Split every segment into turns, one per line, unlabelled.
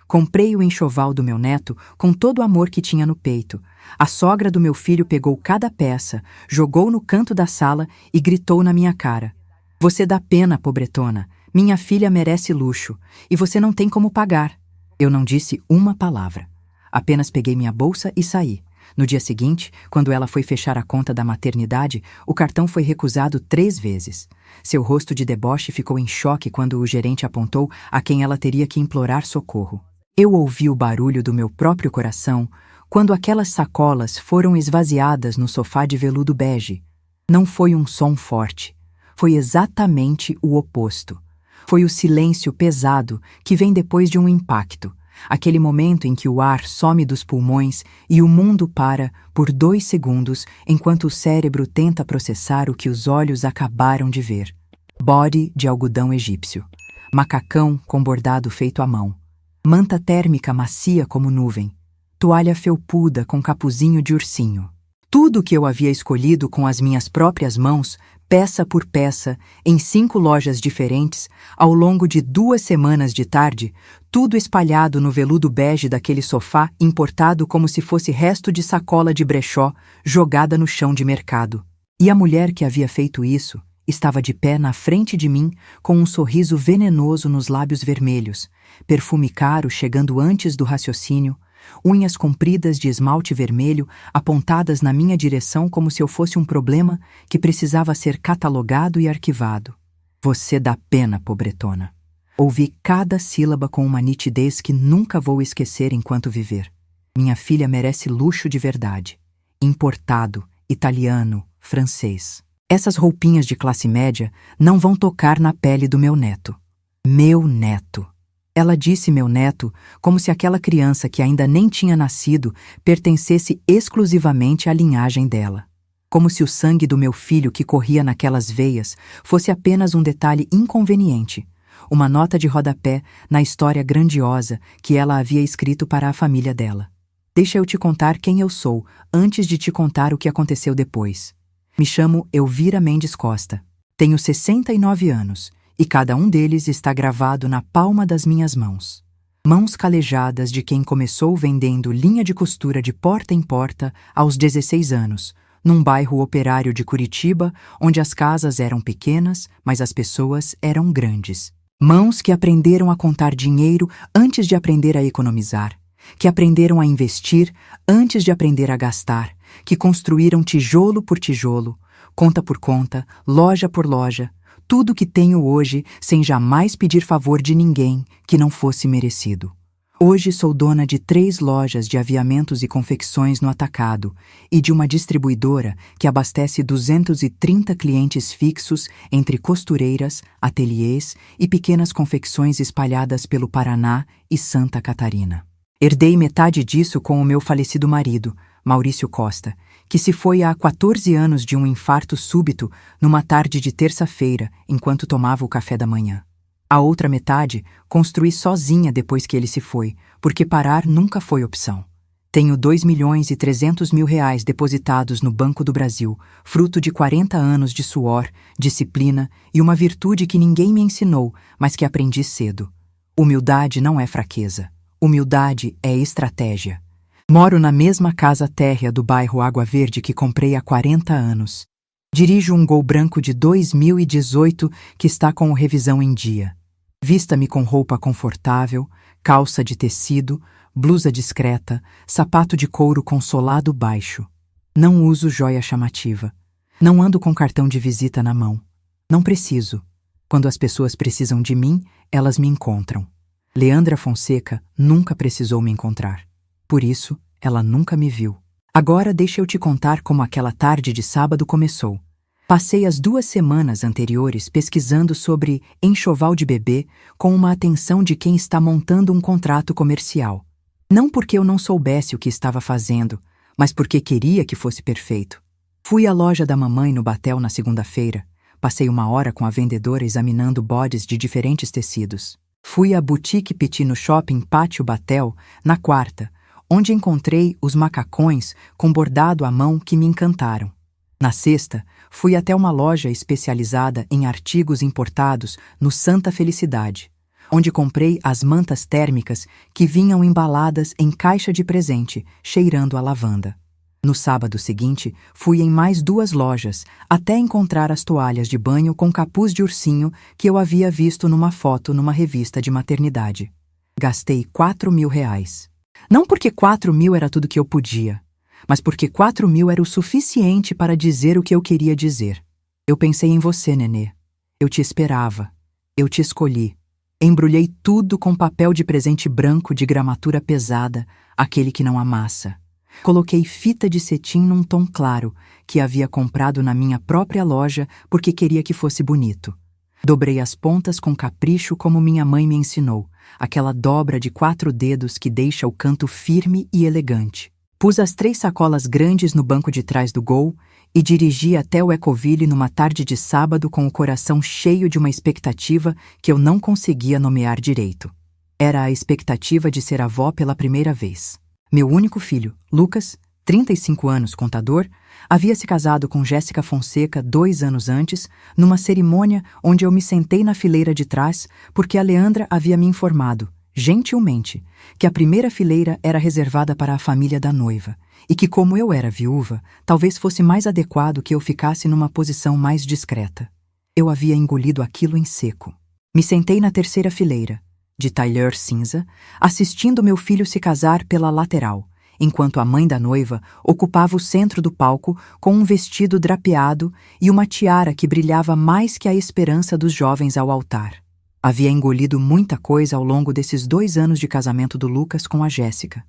Comprei o enxoval do meu neto com todo o amor que tinha no peito. A sogra do meu filho pegou cada peça, jogou no canto da sala e gritou na minha cara: "Você dá pena, pobretona. Minha filha merece luxo, e você não tem como pagar." Eu não disse uma palavra. Apenas peguei minha bolsa e saí. No dia seguinte, quando ela foi fechar a conta da maternidade, o cartão foi recusado 3 vezes. Seu rosto de deboche ficou em choque quando o gerente apontou a quem ela teria que implorar socorro. Eu ouvi o barulho do meu próprio coração quando aquelas sacolas foram esvaziadas no sofá de veludo bege. Não foi um som forte. Foi exatamente o oposto. Foi o silêncio pesado que vem depois de um impacto. Aquele momento em que o ar some dos pulmões e o mundo para por 2 segundos enquanto o cérebro tenta processar o que os olhos acabaram de ver. Body de algodão egípcio. Macacão com bordado feito à mão. Manta térmica macia como nuvem. Toalha felpuda com capuzinho de ursinho. Tudo que eu havia escolhido com as minhas próprias mãos, peça por peça, em 5 lojas diferentes, ao longo de 2 semanas de tarde, tudo espalhado no veludo bege daquele sofá importado como se fosse resto de sacola de brechó jogada no chão de mercado. E a mulher que havia feito isso estava de pé na frente de mim com um sorriso venenoso nos lábios vermelhos, perfume caro chegando antes do raciocínio, unhas compridas de esmalte vermelho apontadas na minha direção como se eu fosse um problema que precisava ser catalogado e arquivado. "Você dá pena, pobretona." Ouvi cada sílaba com uma nitidez que nunca vou esquecer enquanto viver. Minha filha merece luxo de verdade. Importado, italiano, francês. Essas roupinhas de classe média não vão tocar na pele do meu neto. Meu neto. Ela disse meu neto como se aquela criança que ainda nem tinha nascido pertencesse exclusivamente à linhagem dela. Como se o sangue do meu filho que corria naquelas veias fosse apenas um detalhe inconveniente, uma nota de rodapé na história grandiosa que ela havia escrito para a família dela. Deixa eu te contar quem eu sou antes de te contar o que aconteceu depois. Me chamo Elvira Mendes Costa. Tenho 69 anos. E cada um deles está gravado na palma das minhas mãos. Mãos calejadas de quem começou vendendo linha de costura de porta em porta aos 16 anos, num bairro operário de Curitiba, onde as casas eram pequenas, mas as pessoas eram grandes. Mãos que aprenderam a contar dinheiro antes de aprender a economizar, que aprenderam a investir antes de aprender a gastar, que construíram tijolo por tijolo, conta por conta, loja por loja, tudo que tenho hoje sem jamais pedir favor de ninguém que não fosse merecido. Hoje sou dona de 3 lojas de aviamentos e confecções no atacado e de uma distribuidora que abastece 230 clientes fixos entre costureiras, ateliês e pequenas confecções espalhadas pelo Paraná e Santa Catarina. Herdei metade disso com o meu falecido marido, Maurício Costa, que se foi há 14 anos de um infarto súbito numa tarde de terça-feira, enquanto tomava o café da manhã. A outra metade construí sozinha depois que ele se foi, porque parar nunca foi opção. Tenho 2.300.000 depositados no Banco do Brasil, fruto de 40 anos de suor, disciplina e uma virtude que ninguém me ensinou, mas que aprendi cedo. Humildade não é fraqueza. Humildade é estratégia. Moro na mesma casa térrea do bairro Água Verde que comprei há 40 anos. Dirijo um Gol branco de 2018 que está com revisão em dia. Vista-me com roupa confortável, calça de tecido, blusa discreta, sapato de couro com solado baixo. Não uso joia chamativa. Não ando com cartão de visita na mão. Não preciso. Quando as pessoas precisam de mim, elas me encontram. Leandra Fonseca nunca precisou me encontrar. Por isso, ela nunca me viu. Agora deixa eu te contar como aquela tarde de sábado começou. Passei as 2 semanas anteriores pesquisando sobre enxoval de bebê com uma atenção de quem está montando um contrato comercial. Não porque eu não soubesse o que estava fazendo, mas porque queria que fosse perfeito. Fui à loja da mamãe no Batel na segunda-feira. Passei 1 hora com a vendedora examinando bodes de diferentes tecidos. Fui à Boutique Petit no Shopping Pátio Batel na quarta, onde encontrei os macacões com bordado à mão que me encantaram. Na sexta, fui até uma loja especializada em artigos importados no Santa Felicidade. onde comprei as mantas térmicas que vinham embaladas em caixa de presente, cheirando a lavanda. No sábado seguinte, fui em mais 2 lojas, até encontrar as toalhas de banho com capuz de ursinho que eu havia visto numa foto numa revista de maternidade. Gastei R$ 4.000. Não porque 4.000 era tudo que eu podia, mas porque 4.000 era o suficiente para dizer o que eu queria dizer. Eu pensei em você, nenê. Eu te esperava. Eu te escolhi. Embrulhei tudo com papel de presente branco de gramatura pesada, aquele que não amassa. Coloquei fita de cetim num tom claro, que havia comprado na minha própria loja porque queria que fosse bonito. Dobrei as pontas com capricho como minha mãe me ensinou, aquela dobra de 4 dedos que deixa o canto firme e elegante. Pus as 3 sacolas grandes no banco de trás do Gol e dirigi até o Ecoville numa tarde de sábado com o coração cheio de uma expectativa que eu não conseguia nomear direito. Era a expectativa de ser avó pela primeira vez. Meu único filho, Lucas, 35 anos, contador, havia se casado com Jéssica Fonseca 2 anos antes, numa cerimônia onde eu me sentei na fileira de trás porque a Leandra havia me informado, gentilmente, que a primeira fileira era reservada para a família da noiva e que, como eu era viúva, talvez fosse mais adequado que eu ficasse numa posição mais discreta. Eu havia engolido aquilo em seco. Me sentei na terceira fileira, de tailleur cinza, assistindo meu filho se casar pela lateral, enquanto a mãe da noiva ocupava o centro do palco com um vestido drapeado e uma tiara que brilhava mais que a esperança dos jovens ao altar. Havia engolido muita coisa ao longo desses 2 anos de casamento do Lucas com a Jéssica.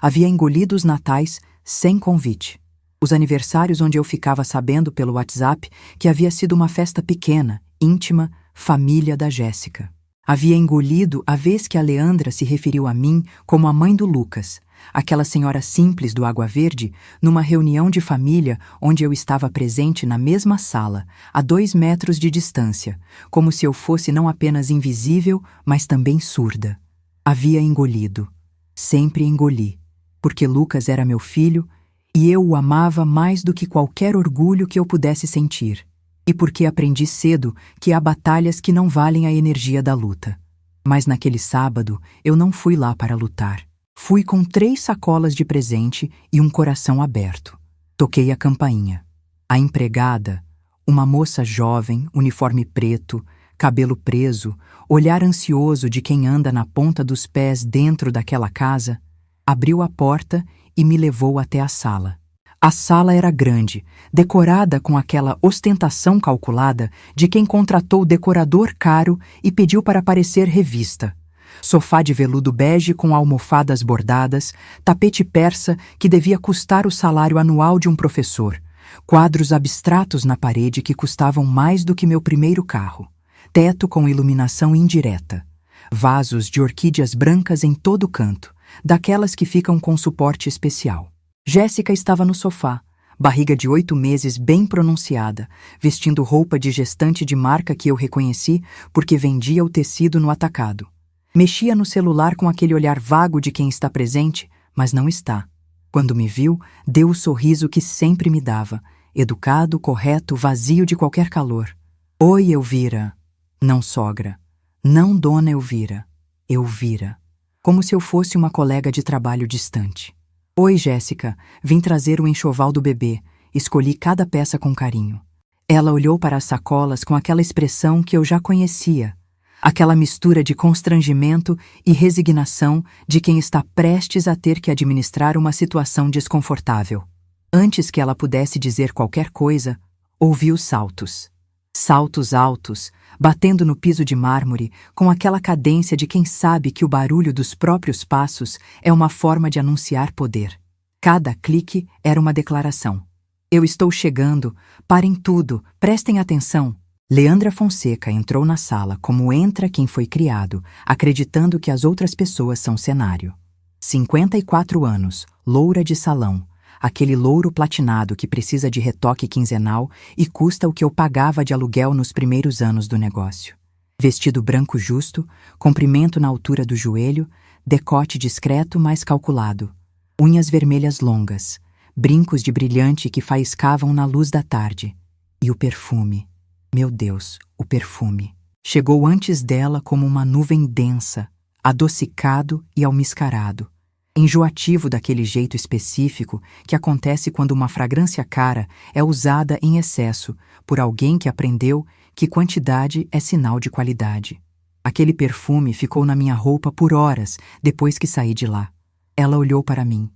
Havia engolido os natais sem convite. Os aniversários onde eu ficava sabendo pelo WhatsApp que havia sido uma festa pequena, íntima, família da Jéssica. Havia engolido a vez que a Leandra se referiu a mim como a mãe do Lucas, aquela senhora simples do Água Verde, numa reunião de família onde eu estava presente na mesma sala, a 2 metros de distância, como se eu fosse não apenas invisível, mas também surda. Havia engolido. Sempre engoli, porque Lucas era meu filho e eu o amava mais do que qualquer orgulho que eu pudesse sentir. E porque aprendi cedo que há batalhas que não valem a energia da luta. Mas naquele sábado eu não fui lá para lutar. Fui com 3 sacolas de presente e um coração aberto. Toquei a campainha. A empregada, uma moça jovem, uniforme preto, cabelo preso, olhar ansioso de quem anda na ponta dos pés dentro daquela casa, abriu a porta e me levou até a sala. A sala era grande, decorada com aquela ostentação calculada de quem contratou decorador caro e pediu para parecer revista. Sofá de veludo bege com almofadas bordadas, tapete persa que devia custar o salário anual de um professor, quadros abstratos na parede que custavam mais do que meu primeiro carro, teto com iluminação indireta, vasos de orquídeas brancas em todo canto, daquelas que ficam com suporte especial. Jéssica estava no sofá, barriga de 8 meses bem pronunciada, vestindo roupa de gestante de marca que eu reconheci porque vendia o tecido no atacado. Mexia no celular com aquele olhar vago de quem está presente, mas não está. Quando me viu, deu o sorriso que sempre me dava, educado, correto, vazio de qualquer calor. Oi, Elvira. Não sogra. Não dona Elvira. Elvira. Como se eu fosse uma colega de trabalho distante. Oi, Jéssica. Vim trazer o enxoval do bebê. Escolhi cada peça com carinho. Ela olhou para as sacolas com aquela expressão que eu já conhecia. Aquela mistura de constrangimento e resignação de quem está prestes a ter que administrar uma situação desconfortável. Antes que ela pudesse dizer qualquer coisa, ouvi os saltos. Saltos altos, batendo no piso de mármore, com aquela cadência de quem sabe que o barulho dos próprios passos é uma forma de anunciar poder. Cada clique era uma declaração. Eu estou chegando, parem tudo, prestem atenção. Leandra Fonseca entrou na sala como entra quem foi criado, acreditando que as outras pessoas são cenário. 54 anos, loura de salão, aquele louro platinado que precisa de retoque quinzenal e custa o que eu pagava de aluguel nos primeiros anos do negócio. Vestido branco justo, comprimento na altura do joelho, decote discreto mas calculado, unhas vermelhas longas, brincos de brilhante que faiscavam na luz da tarde. E o perfume. Meu Deus, o perfume. Chegou antes dela como uma nuvem densa, adocicado e almiscarado, enjoativo daquele jeito específico que acontece quando uma fragrância cara é usada em excesso por alguém que aprendeu que quantidade é sinal de qualidade. Aquele perfume ficou na minha roupa por horas depois que saí de lá. Ela olhou para mim,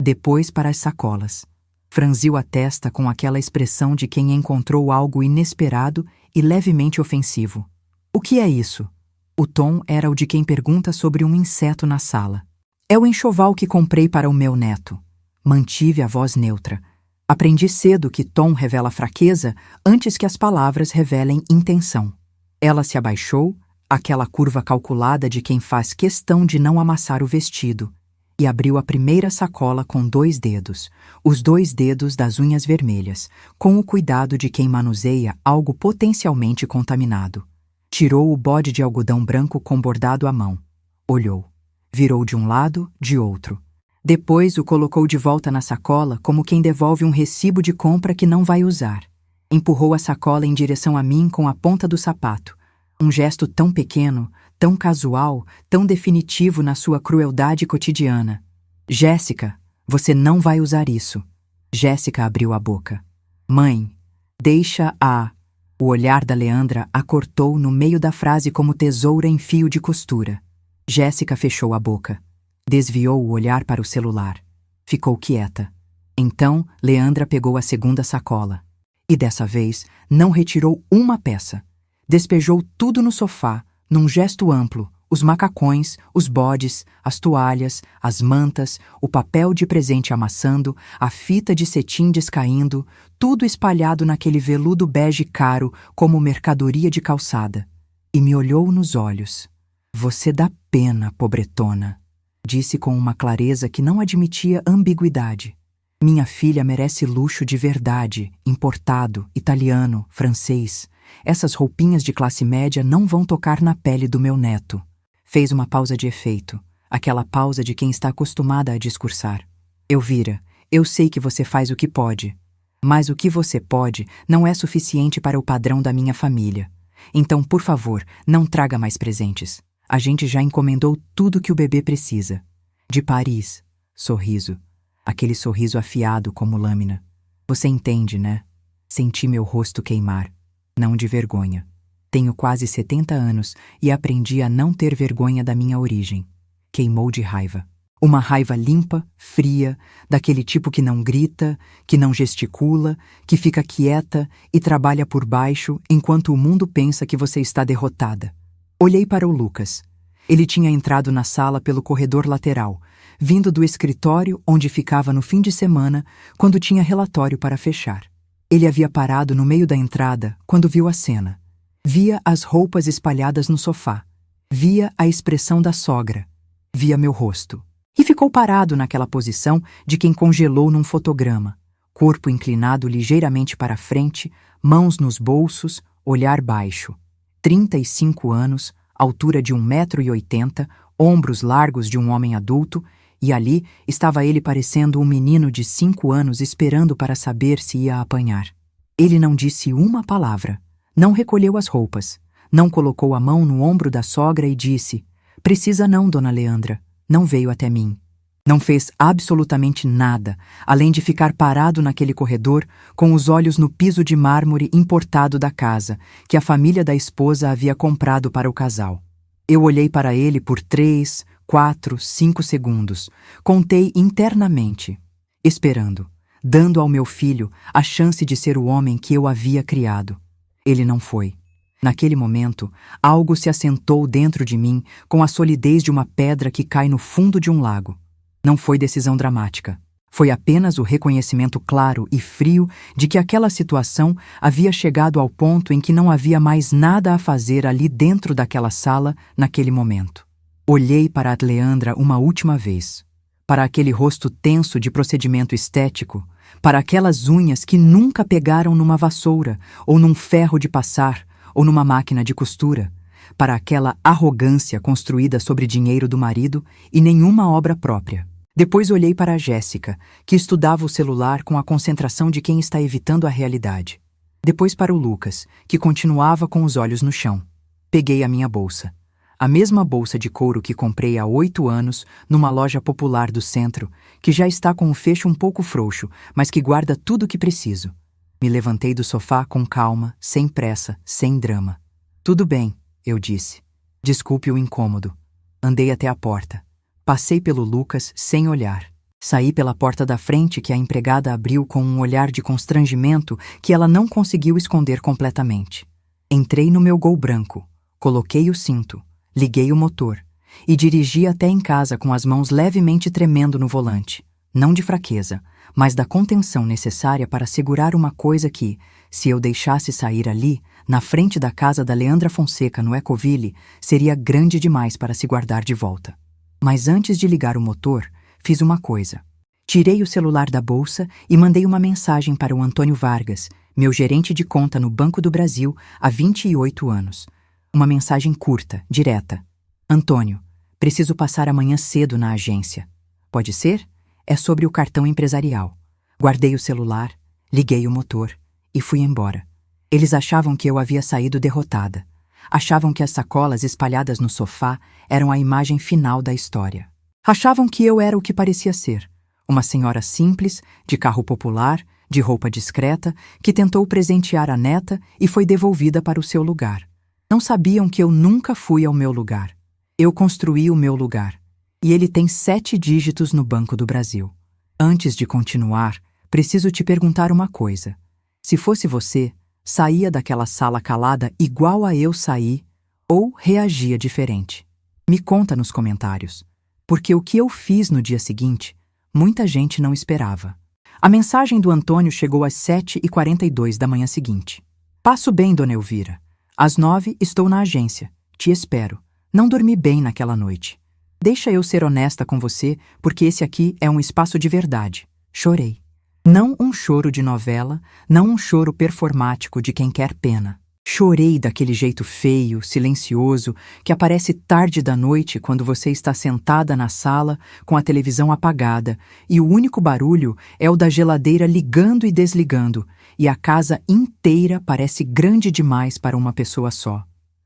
depois para as sacolas. Franziu a testa com aquela expressão de quem encontrou algo inesperado e levemente ofensivo. O que é isso? O tom era o de quem pergunta sobre um inseto na sala. É o enxoval que comprei para o meu neto. Mantive a voz neutra. Aprendi cedo que tom revela fraqueza antes que as palavras revelem intenção. Ela se abaixou, aquela curva calculada de quem faz questão de não amassar o vestido, e abriu a primeira sacola com 2 dedos, os 2 dedos das unhas vermelhas, com o cuidado de quem manuseia algo potencialmente contaminado. Tirou o bode de algodão branco com bordado à mão. Olhou. Virou de um lado, de outro. Depois o colocou de volta na sacola como quem devolve um recibo de compra que não vai usar. Empurrou a sacola em direção a mim com a ponta do sapato. Um gesto tão pequeno, tão casual, tão definitivo na sua crueldade cotidiana. Jéssica, você não vai usar isso. Jéssica abriu a boca. Mãe, deixa a... O olhar da Leandra a cortou no meio da frase como tesoura em fio de costura. Jéssica fechou a boca. Desviou o olhar para o celular. Ficou quieta. Então, Leandra pegou a segunda sacola. E dessa vez, não retirou uma peça. Despejou tudo no sofá, num gesto amplo, os macacões, os bodes, as toalhas, as mantas, o papel de presente amassando, a fita de cetim descaindo, tudo espalhado naquele veludo bege caro como mercadoria de calçada. E me olhou nos olhos. Você dá pena, pobretona, disse com uma clareza que não admitia ambiguidade. Minha filha merece luxo de verdade, importado, italiano, francês. Essas roupinhas de classe média não vão tocar na pele do meu neto. Fez uma pausa de efeito, aquela pausa de quem está acostumada a discursar. Elvira, eu sei que você faz o que pode, mas o que você pode não é suficiente para o padrão da minha família. Então, por favor, não traga mais presentes. A gente já encomendou tudo que o bebê precisa. De Paris. Sorriso. Aquele sorriso afiado como lâmina. Você entende, né? Senti meu rosto queimar. Não de vergonha. Tenho quase 70 anos e aprendi a não ter vergonha da minha origem. Queimou de raiva. Uma raiva limpa, fria, daquele tipo que não grita, que não gesticula, que fica quieta e trabalha por baixo enquanto o mundo pensa que você está derrotada. Olhei para o Lucas. Ele tinha entrado na sala pelo corredor lateral, vindo do escritório onde ficava no fim de semana, quando tinha relatório para fechar. Ele havia parado no meio da entrada quando viu a cena. Via as roupas espalhadas no sofá. Via a expressão da sogra. Via meu rosto. E ficou parado naquela posição de quem congelou num fotograma. Corpo inclinado ligeiramente para frente, mãos nos bolsos, olhar baixo. 35 anos, altura de 1,80 m, ombros largos de um homem adulto, e ali estava ele parecendo um menino de 5 anos esperando para saber se ia apanhar. Ele não disse uma palavra. Não recolheu as roupas. Não colocou a mão no ombro da sogra e disse: "Precisa não, dona Leandra. Não veio até mim." Não fez absolutamente nada, além de ficar parado naquele corredor, com os olhos no piso de mármore importado da casa, que a família da esposa havia comprado para o casal. Eu olhei para ele por 3, 4, 5 segundos. Contei internamente, esperando, dando ao meu filho a chance de ser o homem que eu havia criado. Ele não foi. Naquele momento, algo se assentou dentro de mim com a solidez de uma pedra que cai no fundo de um lago. Não foi decisão dramática. Foi apenas o reconhecimento claro e frio de que aquela situação havia chegado ao ponto em que não havia mais nada a fazer ali dentro daquela sala naquele momento. Olhei para a Leandra uma última vez. Para aquele rosto tenso de procedimento estético, para aquelas unhas que nunca pegaram numa vassoura, ou num ferro de passar, ou numa máquina de costura, para aquela arrogância construída sobre dinheiro do marido e nenhuma obra própria. Depois olhei para a Jéssica, que estudava o celular com a concentração de quem está evitando a realidade. Depois para o Lucas, que continuava com os olhos no chão. Peguei a minha bolsa. A mesma bolsa de couro que comprei há 8 anos numa loja popular do centro, que já está com o fecho um pouco frouxo, mas que guarda tudo o que preciso. Me levantei do sofá com calma, sem pressa, sem drama. Tudo bem, eu disse. Desculpe o incômodo. Andei até a porta. Passei pelo Lucas sem olhar. Saí pela porta da frente que a empregada abriu com um olhar de constrangimento que ela não conseguiu esconder completamente. Entrei no meu Gol branco, coloquei o cinto, liguei o motor e dirigi até em casa com as mãos levemente tremendo no volante. Não de fraqueza, mas da contenção necessária para segurar uma coisa que, se eu deixasse sair ali, na frente da casa da Leandra Fonseca no Ecoville, seria grande demais para se guardar de volta. Mas antes de ligar o motor, fiz uma coisa. Tirei o celular da bolsa e mandei uma mensagem para o Antônio Vargas, meu gerente de conta no Banco do Brasil há 28 anos. Uma mensagem curta, direta. Antônio, preciso passar amanhã cedo na agência. Pode ser? É sobre o cartão empresarial. Guardei o celular, liguei o motor e fui embora. Eles achavam que eu havia saído derrotada. Achavam que as sacolas espalhadas no sofá eram a imagem final da história. Achavam que eu era o que parecia ser. Uma senhora simples, de carro popular, de roupa discreta, que tentou presentear a neta e foi devolvida para o seu lugar. Não sabiam que eu nunca fui ao meu lugar. Eu construí o meu lugar. E ele tem 7 dígitos no Banco do Brasil. Antes de continuar, preciso te perguntar uma coisa. Se fosse você, saía daquela sala calada igual a eu saí ou reagia diferente? Me conta nos comentários. Porque o que eu fiz no dia seguinte, muita gente não esperava. A mensagem do Antônio chegou às 7h42 da manhã seguinte. Passo bem, dona Elvira. Às 9 estou na agência. Te espero. Não dormi bem naquela noite. Deixa eu ser honesta com você, porque esse aqui é um espaço de verdade. Chorei. Não um choro de novela, não um choro performático de quem quer pena. Chorei daquele jeito feio, silencioso, que aparece tarde da noite quando você está sentada na sala com a televisão apagada e o único barulho é o da geladeira ligando e desligando, e a casa inteira parece grande demais para uma pessoa só.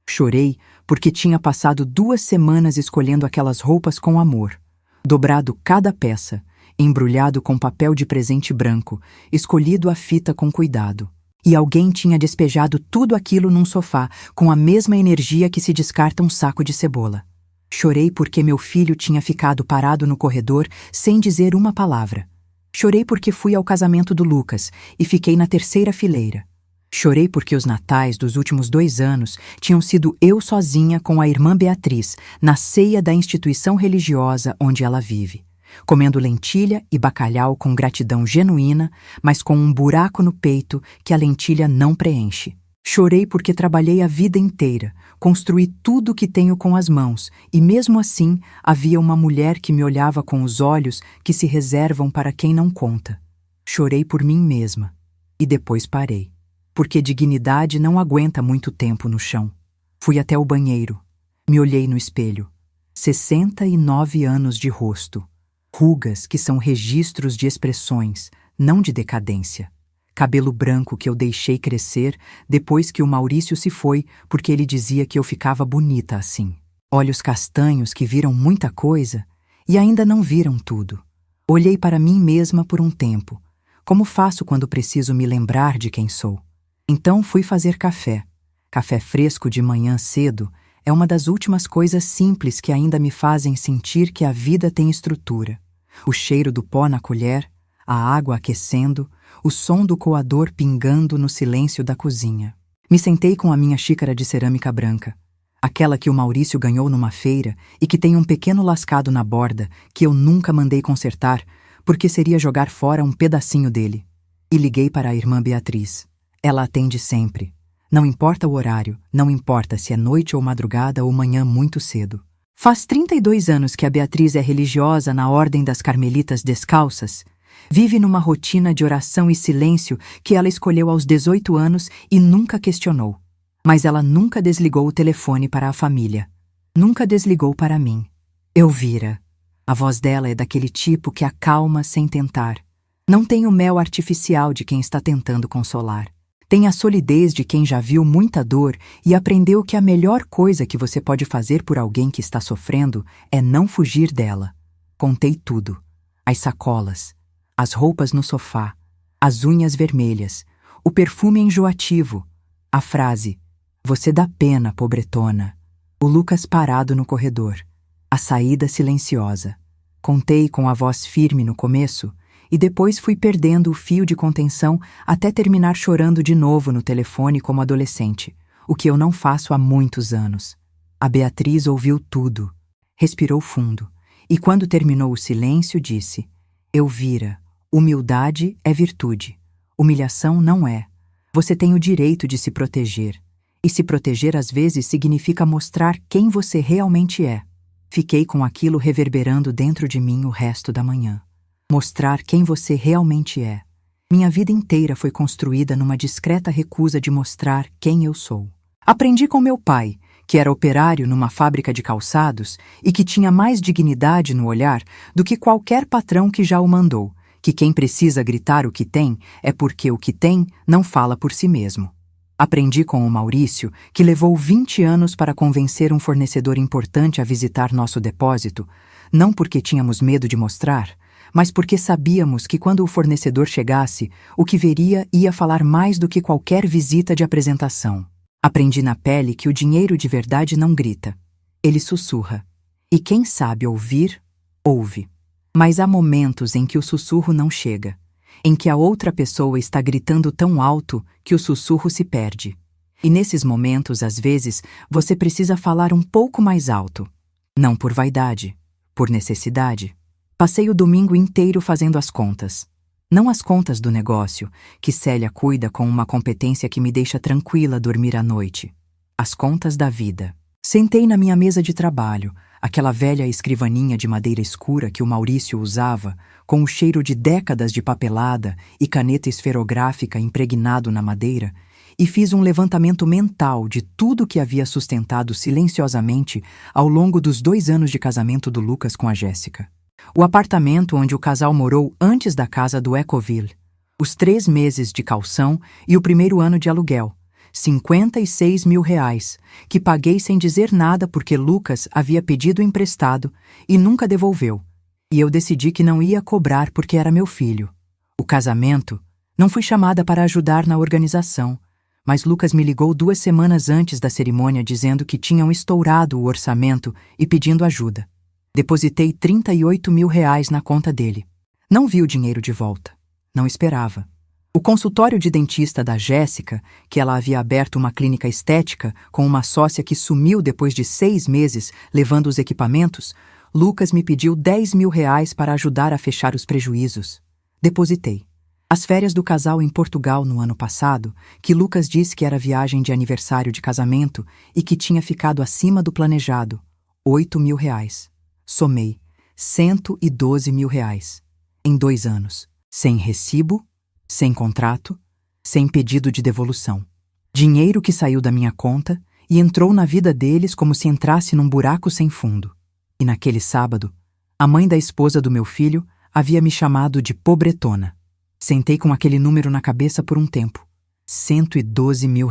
Chorei porque tinha passado 2 semanas escolhendo aquelas roupas com amor, dobrado cada peça, embrulhado com papel de presente branco, escolhido a fita com cuidado. E alguém tinha despejado tudo aquilo num sofá com a mesma energia que se descarta um saco de cebola. Chorei porque meu filho tinha ficado parado no corredor sem dizer uma palavra. Chorei porque fui ao casamento do Lucas e fiquei na 3ª fileira. Chorei porque os natais dos últimos 2 anos tinham sido eu sozinha com a irmã Beatriz, na ceia da instituição religiosa onde ela vive, comendo lentilha e bacalhau com gratidão genuína, mas com um buraco no peito que a lentilha não preenche. Chorei porque trabalhei a vida inteira, construí tudo o que tenho com as mãos, e mesmo assim havia uma mulher que me olhava com os olhos que se reservam para quem não conta. Chorei por mim mesma. E depois parei. Porque dignidade não aguenta muito tempo no chão. Fui até o banheiro. Me olhei no espelho. 69 anos de rosto. Rugas que são registros de expressões, não de decadência. Cabelo branco que eu deixei crescer depois que o Maurício se foi, porque ele dizia que eu ficava bonita assim. Olhos castanhos que viram muita coisa e ainda não viram tudo. Olhei para mim mesma por um tempo, como faço quando preciso me lembrar de quem sou. Então fui fazer café. Café fresco de manhã cedo é uma das últimas coisas simples que ainda me fazem sentir que a vida tem estrutura. O cheiro do pó na colher, a água aquecendo, o som do coador pingando no silêncio da cozinha. Me sentei com a minha xícara de cerâmica branca, aquela que o Maurício ganhou numa feira e que tem um pequeno lascado na borda que eu nunca mandei consertar porque seria jogar fora um pedacinho dele. E liguei para a irmã Beatriz. Ela atende sempre. Não importa o horário, não importa se é noite ou madrugada ou manhã muito cedo. Faz 32 anos que a Beatriz é religiosa na Ordem das Carmelitas Descalças. Vive numa rotina de oração e silêncio que ela escolheu aos 18 anos e nunca questionou. Mas ela nunca desligou o telefone para a família. Nunca desligou para mim. Elvira. A voz dela é daquele tipo que acalma sem tentar. Não tem o mel artificial de quem está tentando consolar. Tem a solidez de quem já viu muita dor e aprendeu que a melhor coisa que você pode fazer por alguém que está sofrendo é não fugir dela. Contei tudo. As sacolas, as roupas no sofá, as unhas vermelhas, o perfume enjoativo, a frase "Você dá pena, pobretona", o Lucas parado no corredor, a saída silenciosa. Contei com a voz firme no começo e depois fui perdendo o fio de contenção até terminar chorando de novo no telefone como adolescente, o que eu não faço há muitos anos. A Beatriz ouviu tudo, respirou fundo e, quando terminou o silêncio, disse: "Elvira, humildade é virtude, humilhação não é. Você tem o direito de se proteger, e se proteger às vezes significa mostrar quem você realmente é." Fiquei com aquilo reverberando dentro de mim o resto da manhã. Mostrar quem você realmente é. Minha vida inteira foi construída numa discreta recusa de mostrar quem eu sou. Aprendi com meu pai, que era operário numa fábrica de calçados e que tinha mais dignidade no olhar do que qualquer patrão que já o mandou, que quem precisa gritar o que tem é porque o que tem não fala por si mesmo. Aprendi com o Maurício, que levou 20 anos para convencer um fornecedor importante a visitar nosso depósito, não porque tínhamos medo de mostrar, mas porque sabíamos que quando o fornecedor chegasse, o que veria ia falar mais do que qualquer visita de apresentação. Aprendi na pele que o dinheiro de verdade não grita, ele sussurra. E quem sabe ouvir, ouve. Mas há momentos em que o sussurro não chega, em que a outra pessoa está gritando tão alto que o sussurro se perde. E nesses momentos, às vezes, você precisa falar um pouco mais alto. Não por vaidade, por necessidade. Passei o domingo inteiro fazendo as contas. Não as contas do negócio, que Célia cuida com uma competência que me deixa tranquila dormir à noite. As contas da vida. Sentei na minha mesa de trabalho, aquela velha escrivaninha de madeira escura que o Maurício usava, com o cheiro de décadas de papelada e caneta esferográfica impregnado na madeira, e fiz um levantamento mental de tudo que havia sustentado silenciosamente ao longo dos 2 anos de casamento do Lucas com a Jéssica. O apartamento onde o casal morou antes da casa do Ecoville, os 3 meses de caução e o primeiro ano de aluguel, R$56 mil, que paguei sem dizer nada porque Lucas havia pedido emprestado e nunca devolveu, e eu decidi que não ia cobrar porque era meu filho. O casamento, não fui chamada para ajudar na organização, mas Lucas me ligou 2 semanas antes da cerimônia dizendo que tinham estourado o orçamento e pedindo ajuda. Depositei R$38 mil na conta dele. Não vi o dinheiro de volta. Não esperava. O consultório de dentista da Jéssica, que ela havia aberto uma clínica estética com uma sócia que sumiu depois de 6 meses levando os equipamentos, Lucas me pediu R$10 mil para ajudar a fechar os prejuízos. Depositei. As férias do casal em Portugal no ano passado, que Lucas disse que era viagem de aniversário de casamento e que tinha ficado acima do planejado, R$8 mil. Somei R$112 mil. Em 2 anos. Sem recibo, sem contrato, sem pedido de devolução. Dinheiro que saiu da minha conta e entrou na vida deles como se entrasse num buraco sem fundo. E naquele sábado, a mãe da esposa do meu filho havia me chamado de pobretona. Sentei com aquele número na cabeça por um tempo. R$112 mil.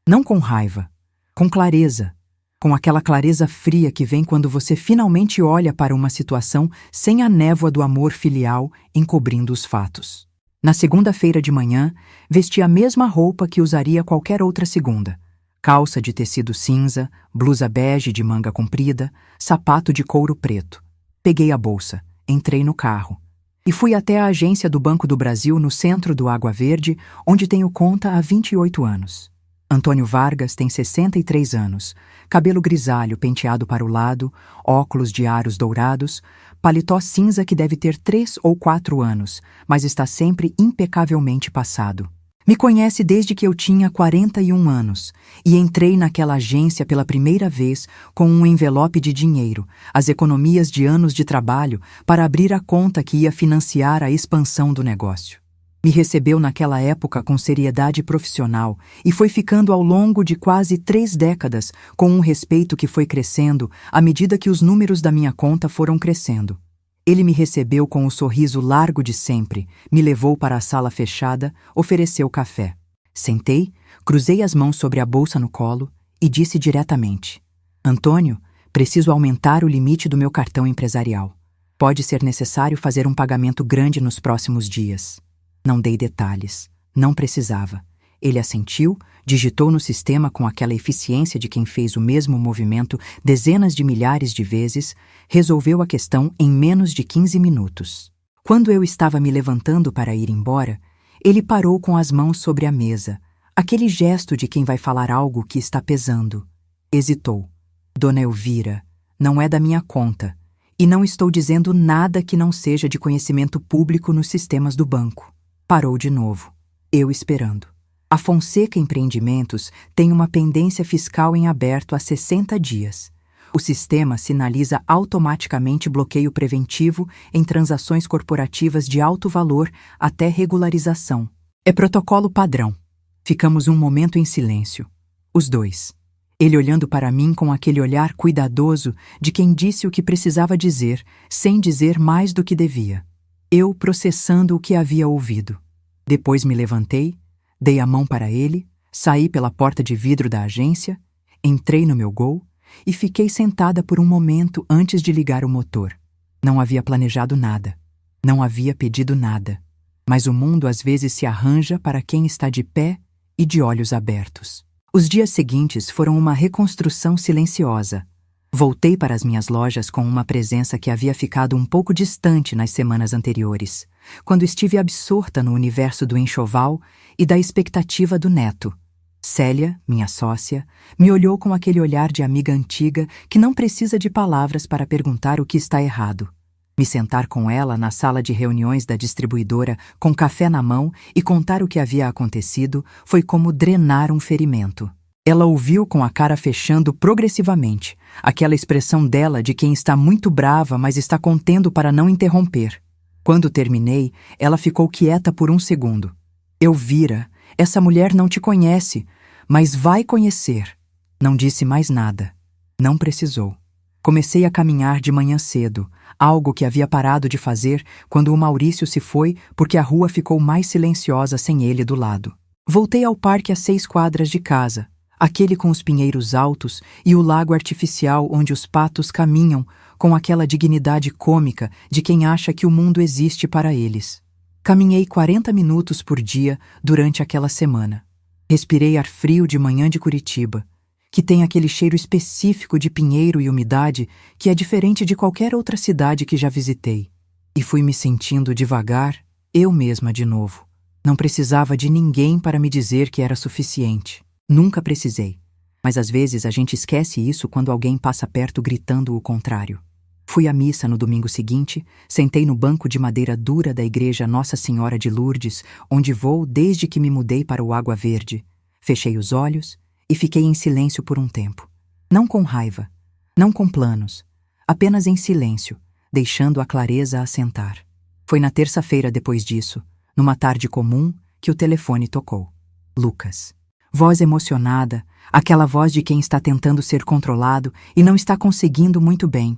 Não com raiva, com clareza, com aquela clareza fria que vem quando você finalmente olha para uma situação sem a névoa do amor filial encobrindo os fatos. Na segunda-feira de manhã, vesti a mesma roupa que usaria qualquer outra segunda. Calça de tecido cinza, blusa bege de manga comprida, sapato de couro preto. Peguei a bolsa, entrei no carro e fui até a agência do Banco do Brasil no centro do Água Verde, onde tenho conta há 28 anos. Antônio Vargas tem 63 anos, cabelo grisalho penteado para o lado, óculos de aros dourados, paletó cinza que deve ter 3 ou 4 anos, mas está sempre impecavelmente passado. Me conhece desde que eu tinha 41 anos e entrei naquela agência pela primeira vez com um envelope de dinheiro, as economias de anos de trabalho, para abrir a conta que ia financiar a expansão do negócio. Me recebeu naquela época com seriedade profissional e foi ficando ao longo de quase 3 décadas com um respeito que foi crescendo à medida que os números da minha conta foram crescendo. Ele me recebeu com o sorriso largo de sempre, me levou para a sala fechada, ofereceu café. Sentei, cruzei as mãos sobre a bolsa no colo e disse diretamente: Antônio, preciso aumentar o limite do meu cartão empresarial. Pode ser necessário fazer um pagamento grande nos próximos dias. Não dei detalhes. Não precisava. Ele assentiu, digitou no sistema com aquela eficiência de quem fez o mesmo movimento dezenas de milhares de vezes, resolveu a questão em menos de 15 minutos. Quando eu estava me levantando para ir embora, ele parou com as mãos sobre a mesa, aquele gesto de quem vai falar algo que está pesando. Hesitou. Dona Elvira, não é da minha conta, e não estou dizendo nada que não seja de conhecimento público nos sistemas do banco. Parou de novo. Eu esperando. A Fonseca Empreendimentos tem uma pendência fiscal em aberto há 60 dias. O sistema sinaliza automaticamente bloqueio preventivo em transações corporativas de alto valor até regularização. É protocolo padrão. Ficamos um momento em silêncio. Os dois. Ele olhando para mim com aquele olhar cuidadoso de quem disse o que precisava dizer, sem dizer mais do que devia. Eu processando o que havia ouvido. Depois me levantei, dei a mão para ele, saí pela porta de vidro da agência, entrei no meu Gol e fiquei sentada por um momento antes de ligar o motor. Não havia planejado nada. Não havia pedido nada. Mas o mundo às vezes se arranja para quem está de pé e de olhos abertos. Os dias seguintes foram uma reconstrução silenciosa. Voltei para as minhas lojas com uma presença que havia ficado um pouco distante nas semanas anteriores, quando estive absorta no universo do enxoval e da expectativa do neto. Célia, minha sócia, me olhou com aquele olhar de amiga antiga que não precisa de palavras para perguntar o que está errado. Me sentar com ela na sala de reuniões da distribuidora, com café na mão e contar o que havia acontecido foi como drenar um ferimento. Ela ouviu com a cara fechando progressivamente, aquela expressão dela de quem está muito brava, mas está contendo para não interromper. Quando terminei, ela ficou quieta por um segundo. Elvira, essa mulher não te conhece, mas vai conhecer. Não disse mais nada. Não precisou. Comecei a caminhar de manhã cedo, algo que havia parado de fazer quando o Maurício se foi porque a rua ficou mais silenciosa sem ele do lado. Voltei ao parque a 6 quadras de casa, aquele com os pinheiros altos e o lago artificial onde os patos caminham com aquela dignidade cômica de quem acha que o mundo existe para eles. Caminhei 40 minutos por dia durante aquela semana. Respirei ar frio de manhã de Curitiba, que tem aquele cheiro específico de pinheiro e umidade que é diferente de qualquer outra cidade que já visitei. E fui me sentindo devagar, eu mesma de novo. Não precisava de ninguém para me dizer que era suficiente. Nunca precisei. Mas às vezes a gente esquece isso quando alguém passa perto gritando o contrário. Fui à missa no domingo seguinte, sentei no banco de madeira dura da igreja Nossa Senhora de Lourdes, onde vou desde que me mudei para o Água Verde. Fechei os olhos e fiquei em silêncio por um tempo. Não com raiva, não com planos, apenas em silêncio, deixando a clareza assentar. Foi na terça-feira depois disso, numa tarde comum, que o telefone tocou. Lucas. Voz emocionada, aquela voz de quem está tentando ser controlado e não está conseguindo muito bem.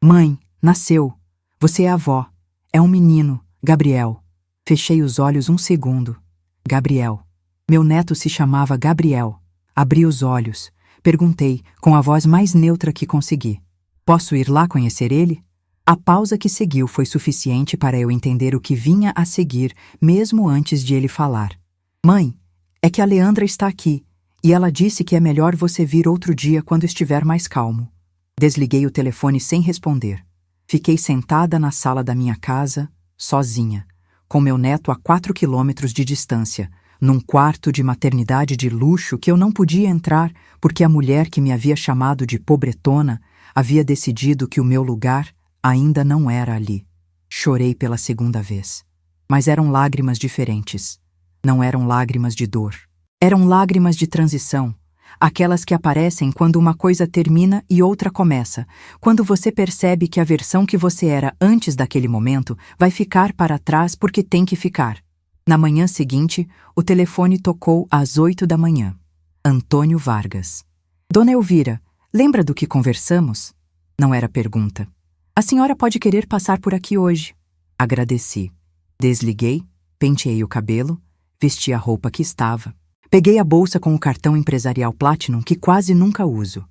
Mãe, nasceu. Você é avó. É um menino, Gabriel. Fechei os olhos um segundo. Gabriel. Meu neto se chamava Gabriel. Abri os olhos. Perguntei, com a voz mais neutra que consegui. Posso ir lá conhecer ele? A pausa que seguiu foi suficiente para eu entender o que vinha a seguir, mesmo antes de ele falar. Mãe, é que a Leandra está aqui, e ela disse que é melhor você vir outro dia quando estiver mais calmo. Desliguei o telefone sem responder. Fiquei sentada na sala da minha casa, sozinha, com meu neto a 4 quilômetros de distância, num quarto de maternidade de luxo que eu não podia entrar porque a mulher que me havia chamado de pobretona havia decidido que o meu lugar ainda não era ali. Chorei pela segunda vez. Mas eram lágrimas diferentes. Não eram lágrimas de dor. Eram lágrimas de transição, aquelas que aparecem quando uma coisa termina e outra começa, quando você percebe que a versão que você era antes daquele momento vai ficar para trás porque tem que ficar. Na manhã seguinte, o telefone tocou às 8 da manhã. Antônio Vargas. Dona Elvira, lembra do que conversamos? Não era pergunta. A senhora pode querer passar por aqui hoje. Agradeci. Desliguei, penteei o cabelo, vesti a roupa que estava. Peguei a bolsa com o cartão empresarial Platinum que quase nunca uso.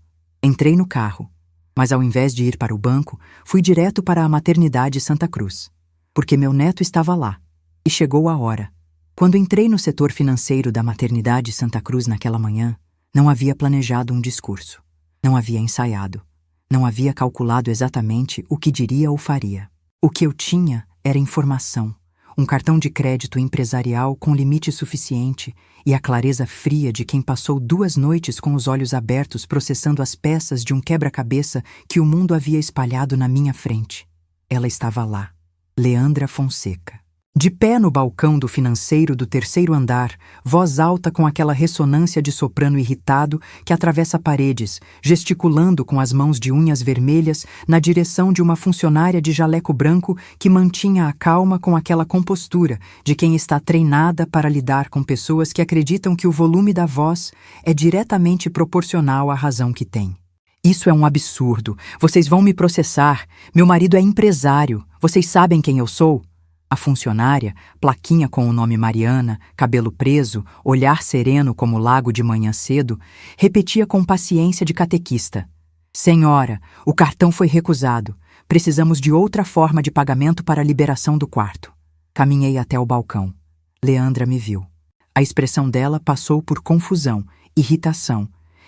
Entrei no carro, mas ao invés de ir para o banco, fui direto para a maternidade Santa Cruz, porque meu neto estava lá, e chegou a hora. Quando entrei no setor financeiro da maternidade Santa Cruz naquela manhã, não havia planejado um discurso, não havia ensaiado, não havia calculado exatamente o que diria ou faria. O que eu tinha era informação, um cartão de crédito empresarial com limite suficiente e a clareza fria de quem passou 2 noites com os olhos abertos processando as peças de um quebra-cabeça que o mundo havia espalhado na minha frente. Ela estava lá, Leandra Fonseca. De pé no balcão do financeiro do 3º andar, voz alta com aquela ressonância de soprano irritado que atravessa paredes, gesticulando com as mãos de unhas vermelhas na direção de uma funcionária de jaleco branco que mantinha a calma com aquela compostura de quem está treinada para lidar com pessoas que acreditam que o volume da voz é diretamente proporcional à razão que tem. Isso é um absurdo. Vocês vão me processar. Meu marido é empresário. Vocês sabem quem eu sou? A funcionária, plaquinha com o nome Mariana, cabelo preso, olhar sereno como o lago de manhã cedo, repetia com paciência de catequista. Senhora, o cartão foi recusado. Precisamos de outra forma de pagamento para a liberação do quarto. Caminhei até o balcão. Leandra me viu. A expressão dela passou por confusão, irritação,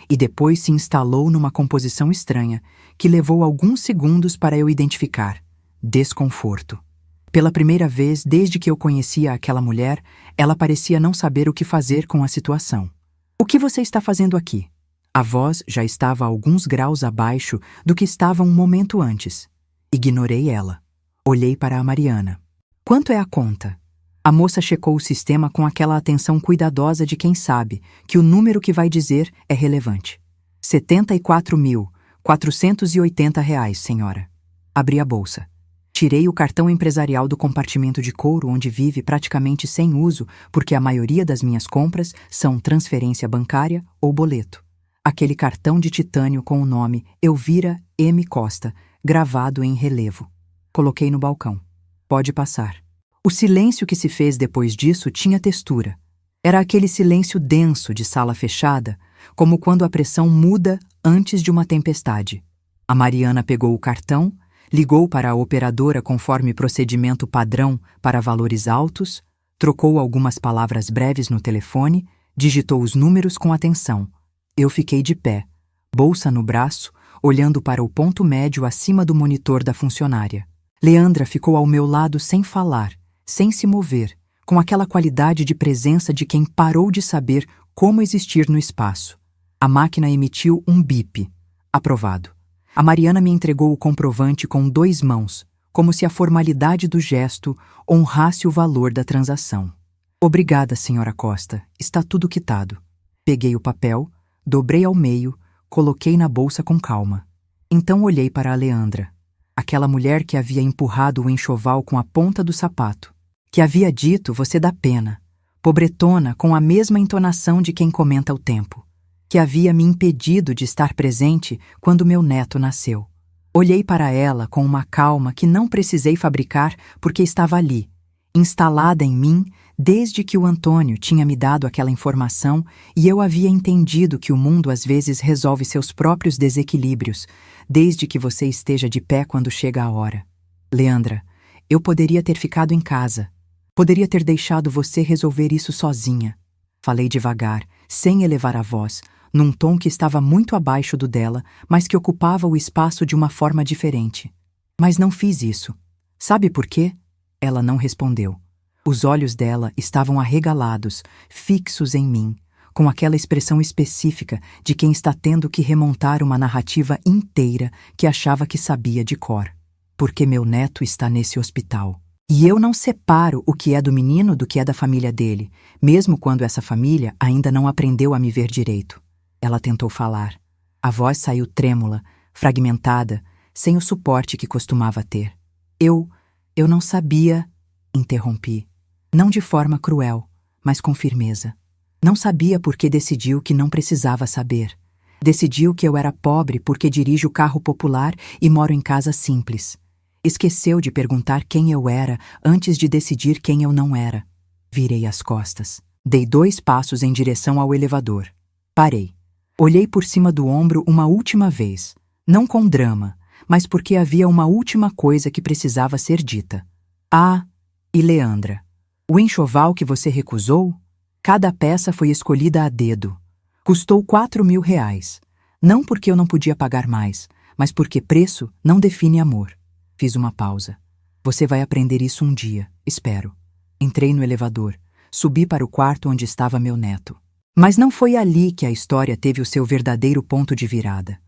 e depois se instalou numa composição estranha que levou alguns segundos para eu identificar. Desconforto. Pela primeira vez desde que eu conhecia aquela mulher, ela parecia não saber o que fazer com a situação. O que você está fazendo aqui? A voz já estava a alguns graus abaixo do que estava um momento antes. Ignorei ela. Olhei para a Mariana. Quanto é a conta? A moça checou o sistema com aquela atenção cuidadosa de quem sabe que o número que vai dizer é relevante. R$ 74.480, senhora. Abri a bolsa. Tirei o cartão empresarial do compartimento de couro onde vive praticamente sem uso porque a maioria das minhas compras são transferência bancária ou boleto. Aquele cartão de titânio com o nome Elvira M. Costa, gravado em relevo. Coloquei no balcão. Pode passar. O silêncio que se fez depois disso tinha textura. Era aquele silêncio denso de sala fechada, como quando a pressão muda antes de uma tempestade. A Mariana pegou o cartão, ligou para a operadora conforme procedimento padrão para valores altos, trocou algumas palavras breves no telefone, digitou os números com atenção. Eu fiquei de pé, bolsa no braço, olhando para o ponto médio acima do monitor da funcionária. Leandra ficou ao meu lado sem falar, sem se mover, com aquela qualidade de presença de quem parou de saber como existir no espaço. A máquina emitiu um bip. Aprovado. A Mariana me entregou o comprovante com 2 mãos, como se a formalidade do gesto honrasse o valor da transação. Obrigada, senhora Costa. Está tudo quitado. Peguei o papel, dobrei ao meio, coloquei na bolsa com calma. Então olhei para a Leandra, aquela mulher que havia empurrado o enxoval com a ponta do sapato, que havia dito você dá pena, pobretona com a mesma entonação de quem comenta o tempo, que havia me impedido de estar presente quando meu neto nasceu. Olhei para ela com uma calma que não precisei fabricar porque estava ali, instalada em mim desde que o Antônio tinha me dado aquela informação e eu havia entendido que o mundo às vezes resolve seus próprios desequilíbrios, desde que você esteja de pé quando chega a hora. Leandra, eu poderia ter ficado em casa. Poderia ter deixado você resolver isso sozinha. Falei devagar, sem elevar a voz, num tom que estava muito abaixo do dela, mas que ocupava o espaço de uma forma diferente. Mas não fiz isso. Sabe por quê? Ela não respondeu. Os olhos dela estavam arregalados, fixos em mim, com aquela expressão específica de quem está tendo que remontar uma narrativa inteira que achava que sabia de cor. Porque meu neto está nesse hospital. E eu não separo o que é do menino do que é da família dele, mesmo quando essa família ainda não aprendeu a me ver direito. Ela tentou falar. A voz saiu trêmula, fragmentada, sem o suporte que costumava ter. Eu não sabia, interrompi. Não de forma cruel, mas com firmeza. Não sabia porque decidiu que não precisava saber. Decidiu que eu era pobre porque dirijo carro popular e moro em casa simples. Esqueceu de perguntar quem eu era antes de decidir quem eu não era. Virei as costas. Dei 2 passos em direção ao elevador. Parei. Olhei por cima do ombro uma última vez, não com drama, mas porque havia uma última coisa que precisava ser dita. Ah, e Leandra, o enxoval que você recusou? Cada peça foi escolhida a dedo. Custou R$ 4.000. Não porque eu não podia pagar mais, mas porque preço não define amor. Fiz uma pausa. Você vai aprender isso um dia, espero. Entrei no elevador. Subi para o quarto onde estava meu neto. Mas não foi ali que a história teve o seu verdadeiro ponto de virada.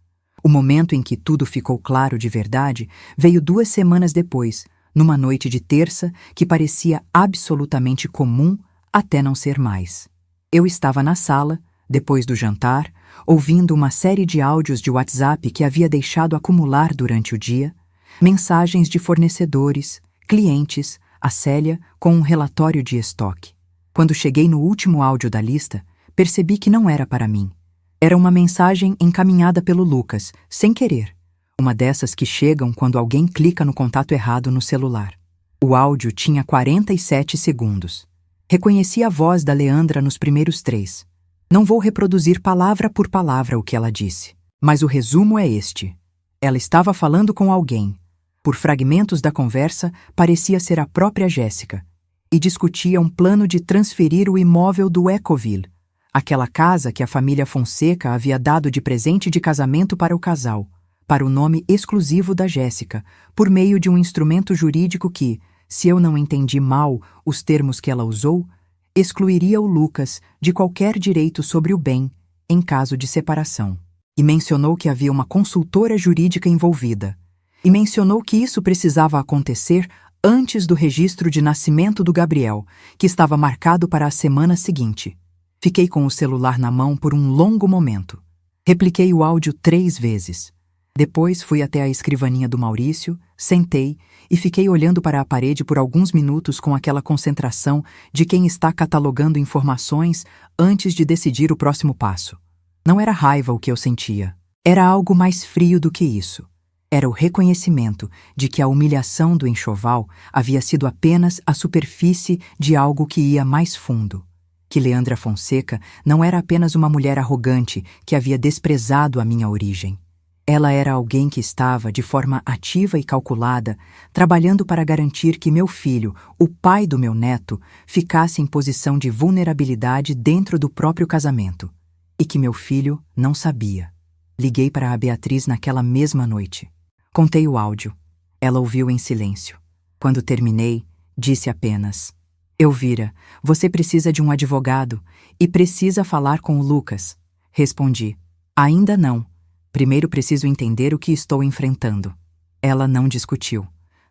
O momento em que tudo ficou claro de verdade veio 2 semanas depois, numa noite de terça que parecia absolutamente comum até não ser mais. Eu estava na sala, depois do jantar, ouvindo uma série de áudios de WhatsApp que havia deixado acumular durante o dia, mensagens de fornecedores, clientes, a Célia com um relatório de estoque. Quando cheguei no último áudio da lista, percebi que não era para mim. Era uma mensagem encaminhada pelo Lucas, sem querer. Uma dessas que chegam quando alguém clica no contato errado no celular. O áudio tinha 47 segundos. Reconheci a voz da Leandra nos primeiros 3. Não vou reproduzir palavra por palavra o que ela disse, mas o resumo é este. Ela estava falando com alguém. Por fragmentos da conversa, parecia ser a própria Jéssica, e discutia um plano de transferir o imóvel do Ecoville, aquela casa que a família Fonseca havia dado de presente de casamento para o casal, para o nome exclusivo da Jéssica, por meio de um instrumento jurídico que, se eu não entendi mal os termos que ela usou, excluiria o Lucas de qualquer direito sobre o bem em caso de separação. E mencionou que havia uma consultora jurídica envolvida. E mencionou que isso precisava acontecer antes do registro de nascimento do Gabriel, que estava marcado para a semana seguinte. Fiquei com o celular na mão por um longo momento. Repliquei o áudio 3 vezes. Depois fui até a escrivaninha do Maurício, sentei e fiquei olhando para a parede por alguns minutos com aquela concentração de quem está catalogando informações antes de decidir o próximo passo. Não era raiva o que eu sentia. Era algo mais frio do que isso. Era o reconhecimento de que a humilhação do enxoval havia sido apenas a superfície de algo que ia mais fundo. Que Leandra Fonseca não era apenas uma mulher arrogante que havia desprezado a minha origem. Ela era alguém que estava, de forma ativa e calculada, trabalhando para garantir que meu filho, o pai do meu neto, ficasse em posição de vulnerabilidade dentro do próprio casamento. E que meu filho não sabia. Liguei para a Beatriz naquela mesma noite. Contei o áudio. Ela ouviu em silêncio. Quando terminei, disse apenas: Elvira, você precisa de um advogado e precisa falar com o Lucas. Respondi: ainda não. Primeiro preciso entender o que estou enfrentando. Ela não discutiu.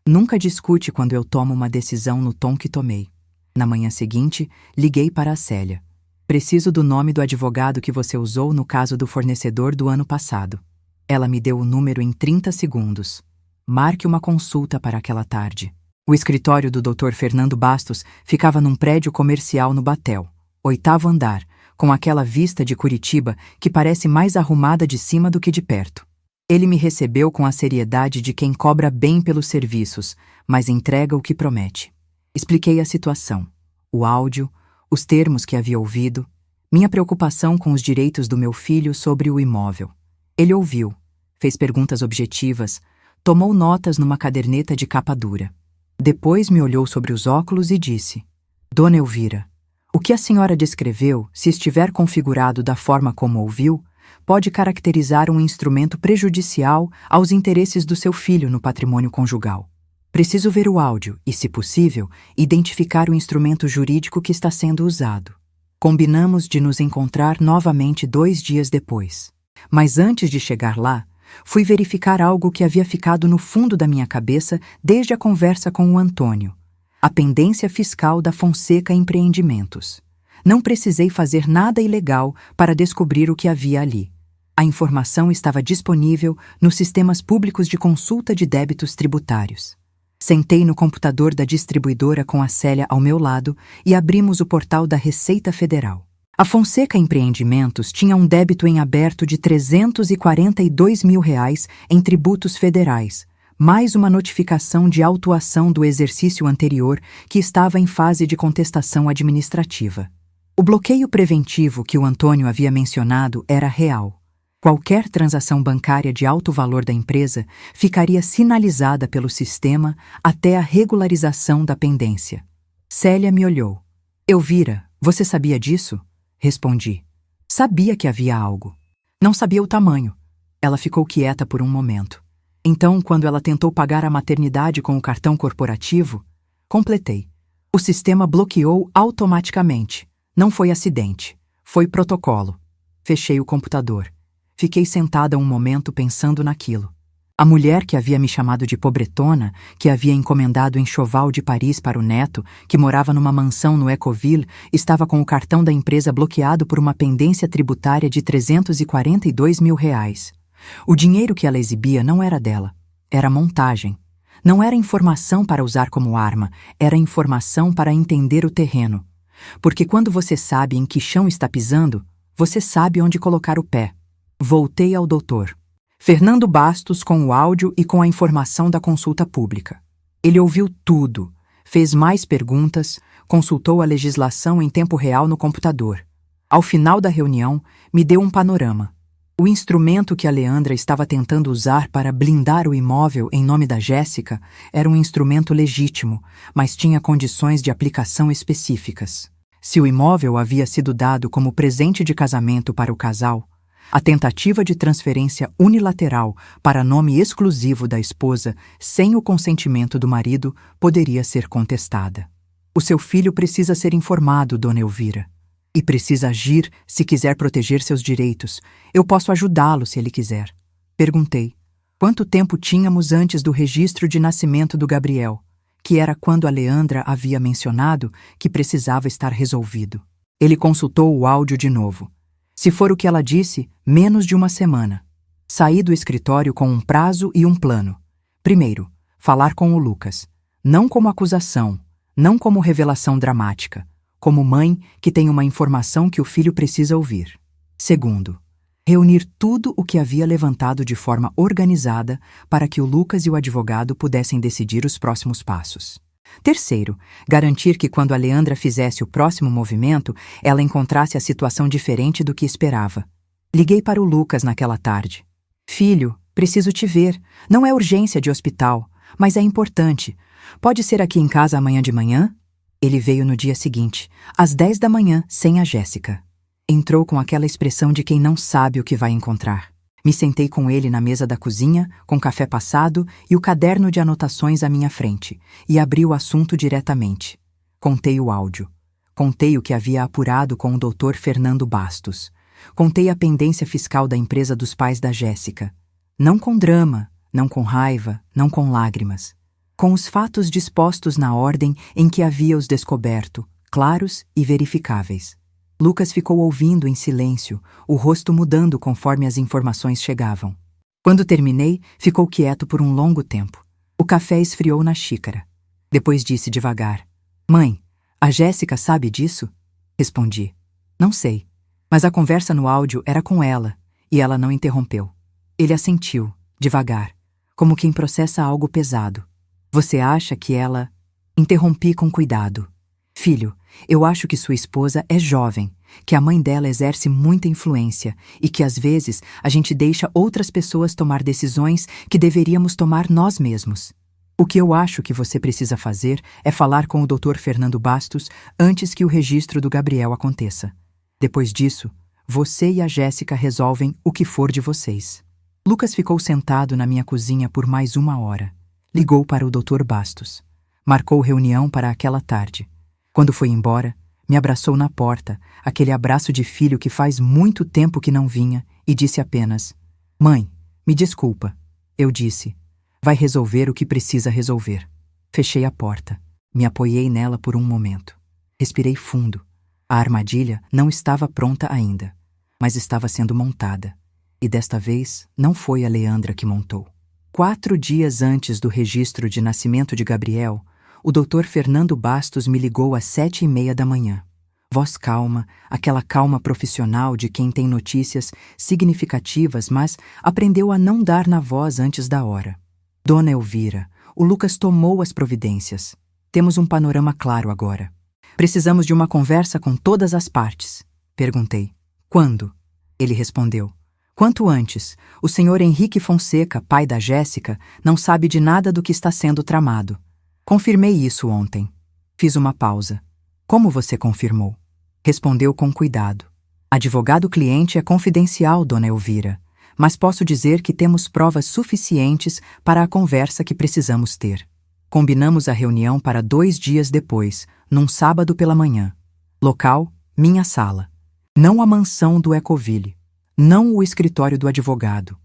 Nunca discute quando eu tomo uma decisão no tom que tomei. Na manhã seguinte, liguei para a Célia. Preciso do nome do advogado que você usou no caso do fornecedor do ano passado. Ela me deu o número em 30 segundos. Marque uma consulta para aquela tarde. O escritório do Dr. Fernando Bastos ficava num prédio comercial no Batel, 8º andar, com aquela vista de Curitiba que parece mais arrumada de cima do que de perto. Ele me recebeu com a seriedade de quem cobra bem pelos serviços, mas entrega o que promete. Expliquei a situação, o áudio, os termos que havia ouvido, minha preocupação com os direitos do meu filho sobre o imóvel. Ele ouviu, fez perguntas objetivas, tomou notas numa caderneta de capa dura. Depois me olhou sobre os óculos e disse: Dona Elvira, o que a senhora descreveu, se estiver configurado da forma como ouviu, pode caracterizar um instrumento prejudicial aos interesses do seu filho no patrimônio conjugal. Preciso ver o áudio e, se possível, identificar o instrumento jurídico que está sendo usado. Combinamos de nos encontrar novamente 2 dias depois. Mas antes de chegar lá, fui verificar algo que havia ficado no fundo da minha cabeça desde a conversa com o Antônio. A pendência fiscal da Fonseca Empreendimentos. Não precisei fazer nada ilegal para descobrir o que havia ali. A informação estava disponível nos sistemas públicos de consulta de débitos tributários. Sentei no computador da distribuidora com a Célia ao meu lado e abrimos o portal da Receita Federal. A Fonseca Empreendimentos tinha um débito em aberto de R$ 342 mil em tributos federais, mais uma notificação de autuação do exercício anterior que estava em fase de contestação administrativa. O bloqueio preventivo que o Antônio havia mencionado era real. Qualquer transação bancária de alto valor da empresa ficaria sinalizada pelo sistema até a regularização da pendência. Célia me olhou. Elvira, você sabia disso? Respondi. Sabia que havia algo. Não sabia o tamanho. Ela ficou quieta por um momento. Então, quando ela tentou pagar a maternidade com o cartão corporativo, completei. O sistema bloqueou automaticamente. Não foi acidente. Foi protocolo. Fechei o computador. Fiquei sentada um momento pensando naquilo. A mulher que havia me chamado de pobretona, que havia encomendado enxoval de Paris para o neto, que morava numa mansão no Ecoville, estava com o cartão da empresa bloqueado por uma pendência tributária de R$342 mil. O dinheiro que ela exibia não era dela. Era montagem. Não era informação para usar como arma, era informação para entender o terreno. Porque quando você sabe em que chão está pisando, você sabe onde colocar o pé. Voltei ao doutor. Fernando Bastos com o áudio e com a informação da consulta pública. Ele ouviu tudo, fez mais perguntas, consultou a legislação em tempo real no computador. Ao final da reunião, me deu um panorama. O instrumento que a Leandra estava tentando usar para blindar o imóvel em nome da Jéssica era um instrumento legítimo, mas tinha condições de aplicação específicas. Se o imóvel havia sido dado como presente de casamento para o casal, a tentativa de transferência unilateral para nome exclusivo da esposa, sem o consentimento do marido, poderia ser contestada. O seu filho precisa ser informado, dona Elvira. E precisa agir se quiser proteger seus direitos. Eu posso ajudá-lo se ele quiser. Perguntei. Quanto tempo tínhamos antes do registro de nascimento do Gabriel, que era quando a Leandra havia mencionado que precisava estar resolvido. Ele consultou o áudio de novo. Se for o que ela disse, menos de uma semana. Saí do escritório com um prazo e um plano. Primeiro, falar com o Lucas. Não como acusação, não como revelação dramática, como mãe que tem uma informação que o filho precisa ouvir. Segundo, reunir tudo o que havia levantado de forma organizada para que o Lucas e o advogado pudessem decidir os próximos passos. Terceiro, garantir que quando a Leandra fizesse o próximo movimento, ela encontrasse a situação diferente do que esperava. Liguei para o Lucas naquela tarde. Filho, preciso te ver. Não é urgência de hospital, mas é importante. Pode ser aqui em casa amanhã de manhã? Ele veio no dia seguinte, às 10 da manhã, sem a Jéssica. Entrou com aquela expressão de quem não sabe o que vai encontrar. Me sentei com ele na mesa da cozinha, com café passado e o caderno de anotações à minha frente, e abri o assunto diretamente. Contei o áudio. Contei o que havia apurado com o Dr. Fernando Bastos. Contei a pendência fiscal da empresa dos pais da Jéssica. Não com drama, não com raiva, não com lágrimas. Com os fatos dispostos na ordem em que havia-os descoberto, claros e verificáveis. Lucas ficou ouvindo em silêncio, o rosto mudando conforme as informações chegavam. Quando terminei, ficou quieto por um longo tempo. O café esfriou na xícara. Depois disse devagar: Mãe, a Jéssica sabe disso? Respondi: Não sei. Mas a conversa no áudio era com ela, e ela não interrompeu. Ele assentiu, devagar, como quem processa algo pesado. Você acha que ela... Interrompi com cuidado. Filho, eu acho que sua esposa é jovem, que a mãe dela exerce muita influência e que às vezes a gente deixa outras pessoas tomar decisões que deveríamos tomar nós mesmos. O que eu acho que você precisa fazer é falar com o Dr. Fernando Bastos antes que o registro do Gabriel aconteça. Depois disso, você e a Jéssica resolvem o que for de vocês. Lucas ficou sentado na minha cozinha por mais 1 hora. Ligou para o Dr. Bastos. Marcou reunião para aquela tarde. Quando foi embora, me abraçou na porta, aquele abraço de filho que faz muito tempo que não vinha, e disse apenas: Mãe, me desculpa. Eu disse: Vai resolver o que precisa resolver. Fechei a porta. Me apoiei nela por um momento. Respirei fundo. A armadilha não estava pronta ainda, mas estava sendo montada. E desta vez não foi a Leandra que montou. 4 dias antes do registro de nascimento de Gabriel, o Dr. Fernando Bastos me ligou às 7h30 da manhã. Voz calma, aquela calma profissional de quem tem notícias significativas, mas aprendeu a não dar na voz antes da hora. Dona Elvira, o Lucas tomou as providências. Temos um panorama claro agora. Precisamos de uma conversa com todas as partes. Perguntei. Quando? Ele respondeu. Quanto antes. O senhor Henrique Fonseca, pai da Jéssica, não sabe de nada do que está sendo tramado. Confirmei isso ontem. Fiz uma pausa. Como você confirmou? Respondeu com cuidado. Advogado-cliente é confidencial, dona Elvira, mas posso dizer que temos provas suficientes para a conversa que precisamos ter. Combinamos a reunião para 2 dias depois, num sábado pela manhã. Local, minha sala. Não a mansão do Ecoville. Não o escritório do advogado.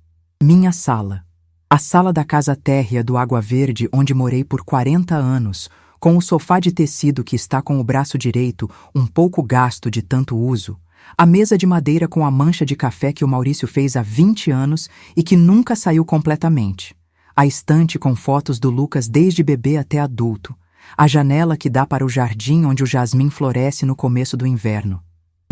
Minha sala. A sala da casa térrea do Água Verde, onde morei por 40 anos, com o sofá de tecido que está com o braço direito um pouco gasto de tanto uso, a mesa de madeira com a mancha de café que o Maurício fez há 20 anos e que nunca saiu completamente, a estante com fotos do Lucas desde bebê até adulto, a janela que dá para o jardim onde o jasmim floresce no começo do inverno.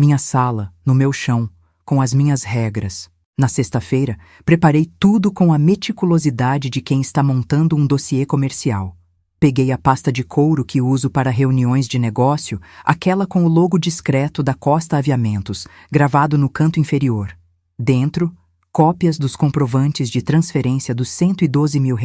Minha sala, no meu chão, com as minhas regras. Na sexta-feira, preparei tudo com a meticulosidade de quem está montando um dossiê comercial. Peguei a pasta de couro que uso para reuniões de negócio, aquela com o logo discreto da Costa Aviamentos, gravado no canto inferior. Dentro, cópias dos comprovantes de transferência dos R$112 mil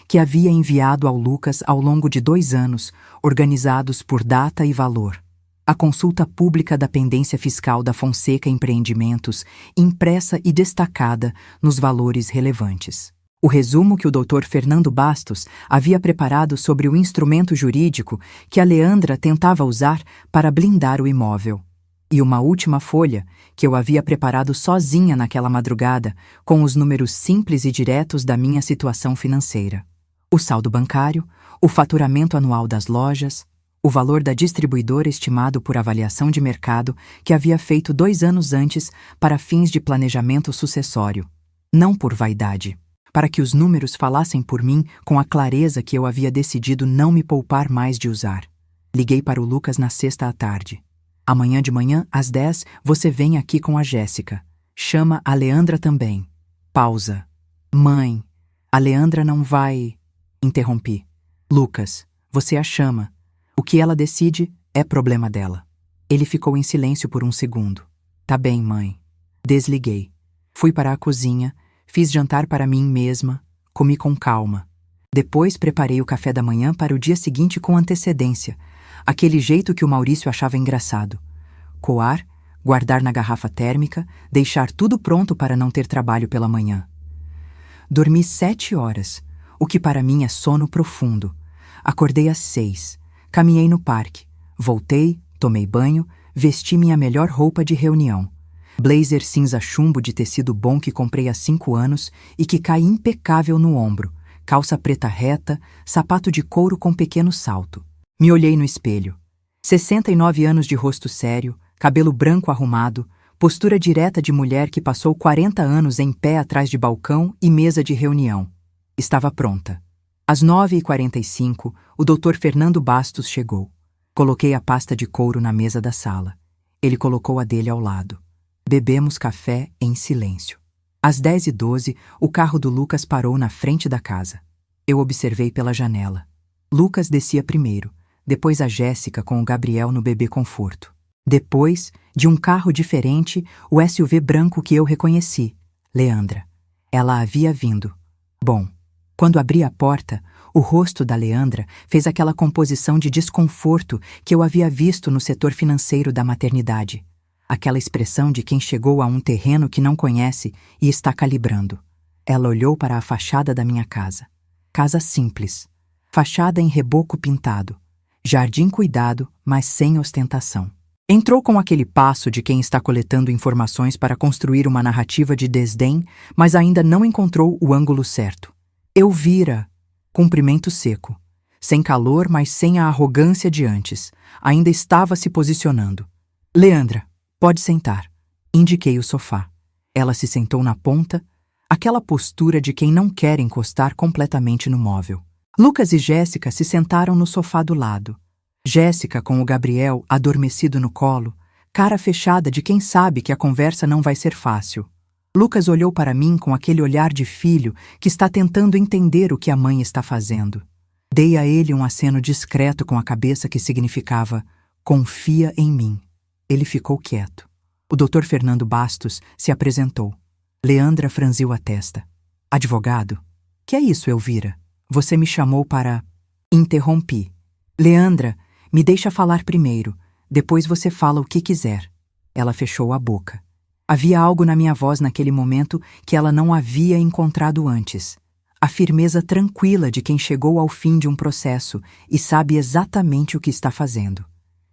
que havia enviado ao Lucas ao longo de 2 anos, organizados por data e valor. A consulta pública da pendência fiscal da Fonseca Empreendimentos, impressa e destacada nos valores relevantes. O resumo que o Dr. Fernando Bastos havia preparado sobre o instrumento jurídico que a Leandra tentava usar para blindar o imóvel. E uma última folha que eu havia preparado sozinha naquela madrugada, com os números simples e diretos da minha situação financeira. O saldo bancário, o faturamento anual das lojas, o valor da distribuidora estimado por avaliação de mercado que havia feito 2 anos antes para fins de planejamento sucessório. Não por vaidade. Para que os números falassem por mim com a clareza que eu havia decidido não me poupar mais de usar. Liguei para o Lucas na sexta à tarde. Amanhã de manhã, às 10, você vem aqui com a Jéssica. Chama a Leandra também. Pausa. Mãe, a Leandra não vai... Interrompi. Lucas, você a chama. O que ela decide é problema dela. Ele ficou em silêncio por um segundo. Tá bem, mãe. Desliguei. Fui para a cozinha, fiz jantar para mim mesma, comi com calma. Depois preparei o café da manhã para o dia seguinte com antecedência, aquele jeito que o Maurício achava engraçado. Coar, guardar na garrafa térmica, deixar tudo pronto para não ter trabalho pela manhã. Dormi 7 horas, o que para mim é sono profundo. Acordei às 6. Caminhei no parque, voltei, tomei banho, vesti minha melhor roupa de reunião. Blazer cinza chumbo de tecido bom que comprei há 5 anos e que cai impecável no ombro, calça preta reta, sapato de couro com pequeno salto. Me olhei no espelho. 69 anos de rosto sério, cabelo branco arrumado, postura direta de mulher que passou 40 anos em pé atrás de balcão e mesa de reunião. Estava pronta. Às 9h45, o Dr. Fernando Bastos chegou. Coloquei a pasta de couro na mesa da sala. Ele colocou a dele ao lado. Bebemos café em silêncio. Às 10h12, o carro do Lucas parou na frente da casa. Eu observei pela janela. Lucas descia primeiro, depois a Jéssica com o Gabriel no bebê conforto. Depois, de um carro diferente, o SUV branco que eu reconheci, Leandra. Ela havia vindo. Bom, quando abri a porta, o rosto da Leandra fez aquela composição de desconforto que eu havia visto no setor financeiro da maternidade. Aquela expressão de quem chegou a um terreno que não conhece e está calibrando. Ela olhou para a fachada da minha casa. Casa simples. Fachada em reboco pintado. Jardim cuidado, mas sem ostentação. Entrou com aquele passo de quem está coletando informações para construir uma narrativa de desdém, mas ainda não encontrou o ângulo certo. Elvira. Cumprimento seco. Sem calor, mas sem a arrogância de antes. Ainda estava se posicionando. Leandra, pode sentar. Indiquei o sofá. Ela se sentou na ponta, aquela postura de quem não quer encostar completamente no móvel. Lucas e Jéssica se sentaram no sofá do lado. Jéssica com o Gabriel adormecido no colo, cara fechada de quem sabe que a conversa não vai ser fácil. Lucas olhou para mim com aquele olhar de filho que está tentando entender o que a mãe está fazendo. Dei a ele um aceno discreto com a cabeça que significava Confia em mim. Ele ficou quieto. O Dr. Fernando Bastos se apresentou. Leandra franziu a testa. Advogado? Que é isso, Elvira? Você me chamou para... Interrompi. Leandra, me deixa falar primeiro. Depois você fala o que quiser. Ela fechou a boca. Havia algo na minha voz naquele momento que ela não havia encontrado antes. A firmeza tranquila de quem chegou ao fim de um processo e sabe exatamente o que está fazendo.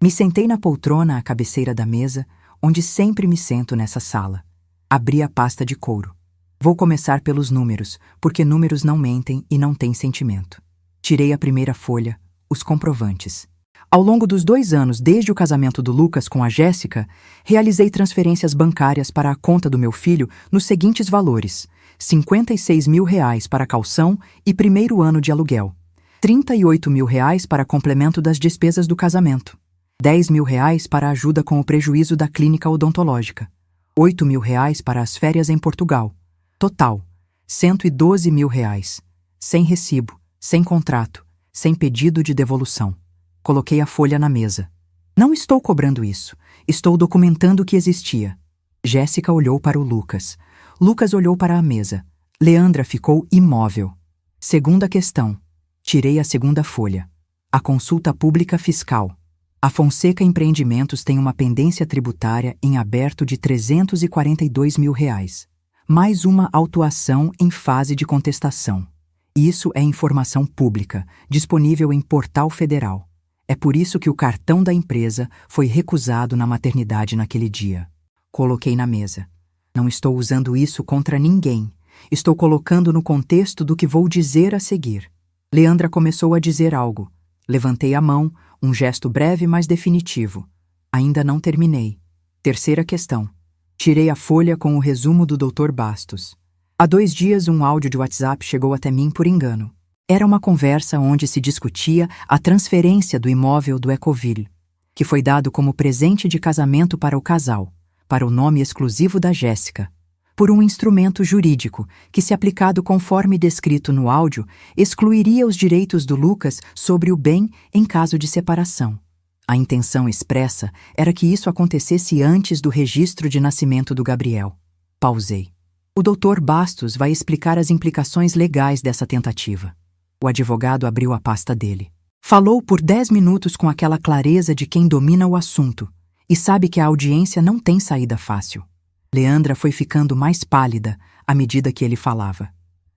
Me sentei na poltrona à cabeceira da mesa, onde sempre me sento nessa sala. Abri a pasta de couro. Vou começar pelos números, porque números não mentem e não têm sentimento. Tirei a primeira folha, os comprovantes. Ao longo dos 2 anos desde o casamento do Lucas com a Jéssica, realizei transferências bancárias para a conta do meu filho nos seguintes valores: R$56 mil para calção e primeiro ano de aluguel, R$38 mil para complemento das despesas do casamento, R$10 mil para ajuda com o prejuízo da clínica odontológica, R$8 mil para as férias em Portugal. Total, R$112 mil, sem recibo, sem contrato, sem pedido de devolução. Coloquei a folha na mesa. Não estou cobrando isso. Estou documentando o que existia. Jéssica olhou para o Lucas. Lucas olhou para a mesa. Leandra ficou imóvel. Segunda questão. Tirei a segunda folha. A consulta pública fiscal. A Fonseca Empreendimentos tem uma pendência tributária em aberto de R$342 mil. Mais uma autuação em fase de contestação. Isso é informação pública, disponível em portal federal. É por isso que o cartão da empresa foi recusado na maternidade naquele dia. Coloquei na mesa. Não estou usando isso contra ninguém. Estou colocando no contexto do que vou dizer a seguir. Leandra começou a dizer algo. Levantei a mão, um gesto breve, mas definitivo. Ainda não terminei. Terceira questão. Tirei a folha com o resumo do Dr. Bastos. Há 2 dias, um áudio de WhatsApp chegou até mim por engano. Era uma conversa onde se discutia a transferência do imóvel do Ecoville, que foi dado como presente de casamento para o casal, para o nome exclusivo da Jéssica, por um instrumento jurídico que, se aplicado conforme descrito no áudio, excluiria os direitos do Lucas sobre o bem em caso de separação. A intenção expressa era que isso acontecesse antes do registro de nascimento do Gabriel. Pausei. O Dr. Bastos vai explicar as implicações legais dessa tentativa. O advogado abriu a pasta dele. Falou por 10 minutos com aquela clareza de quem domina o assunto e sabe que a audiência não tem saída fácil. Leandra foi ficando mais pálida à medida que ele falava.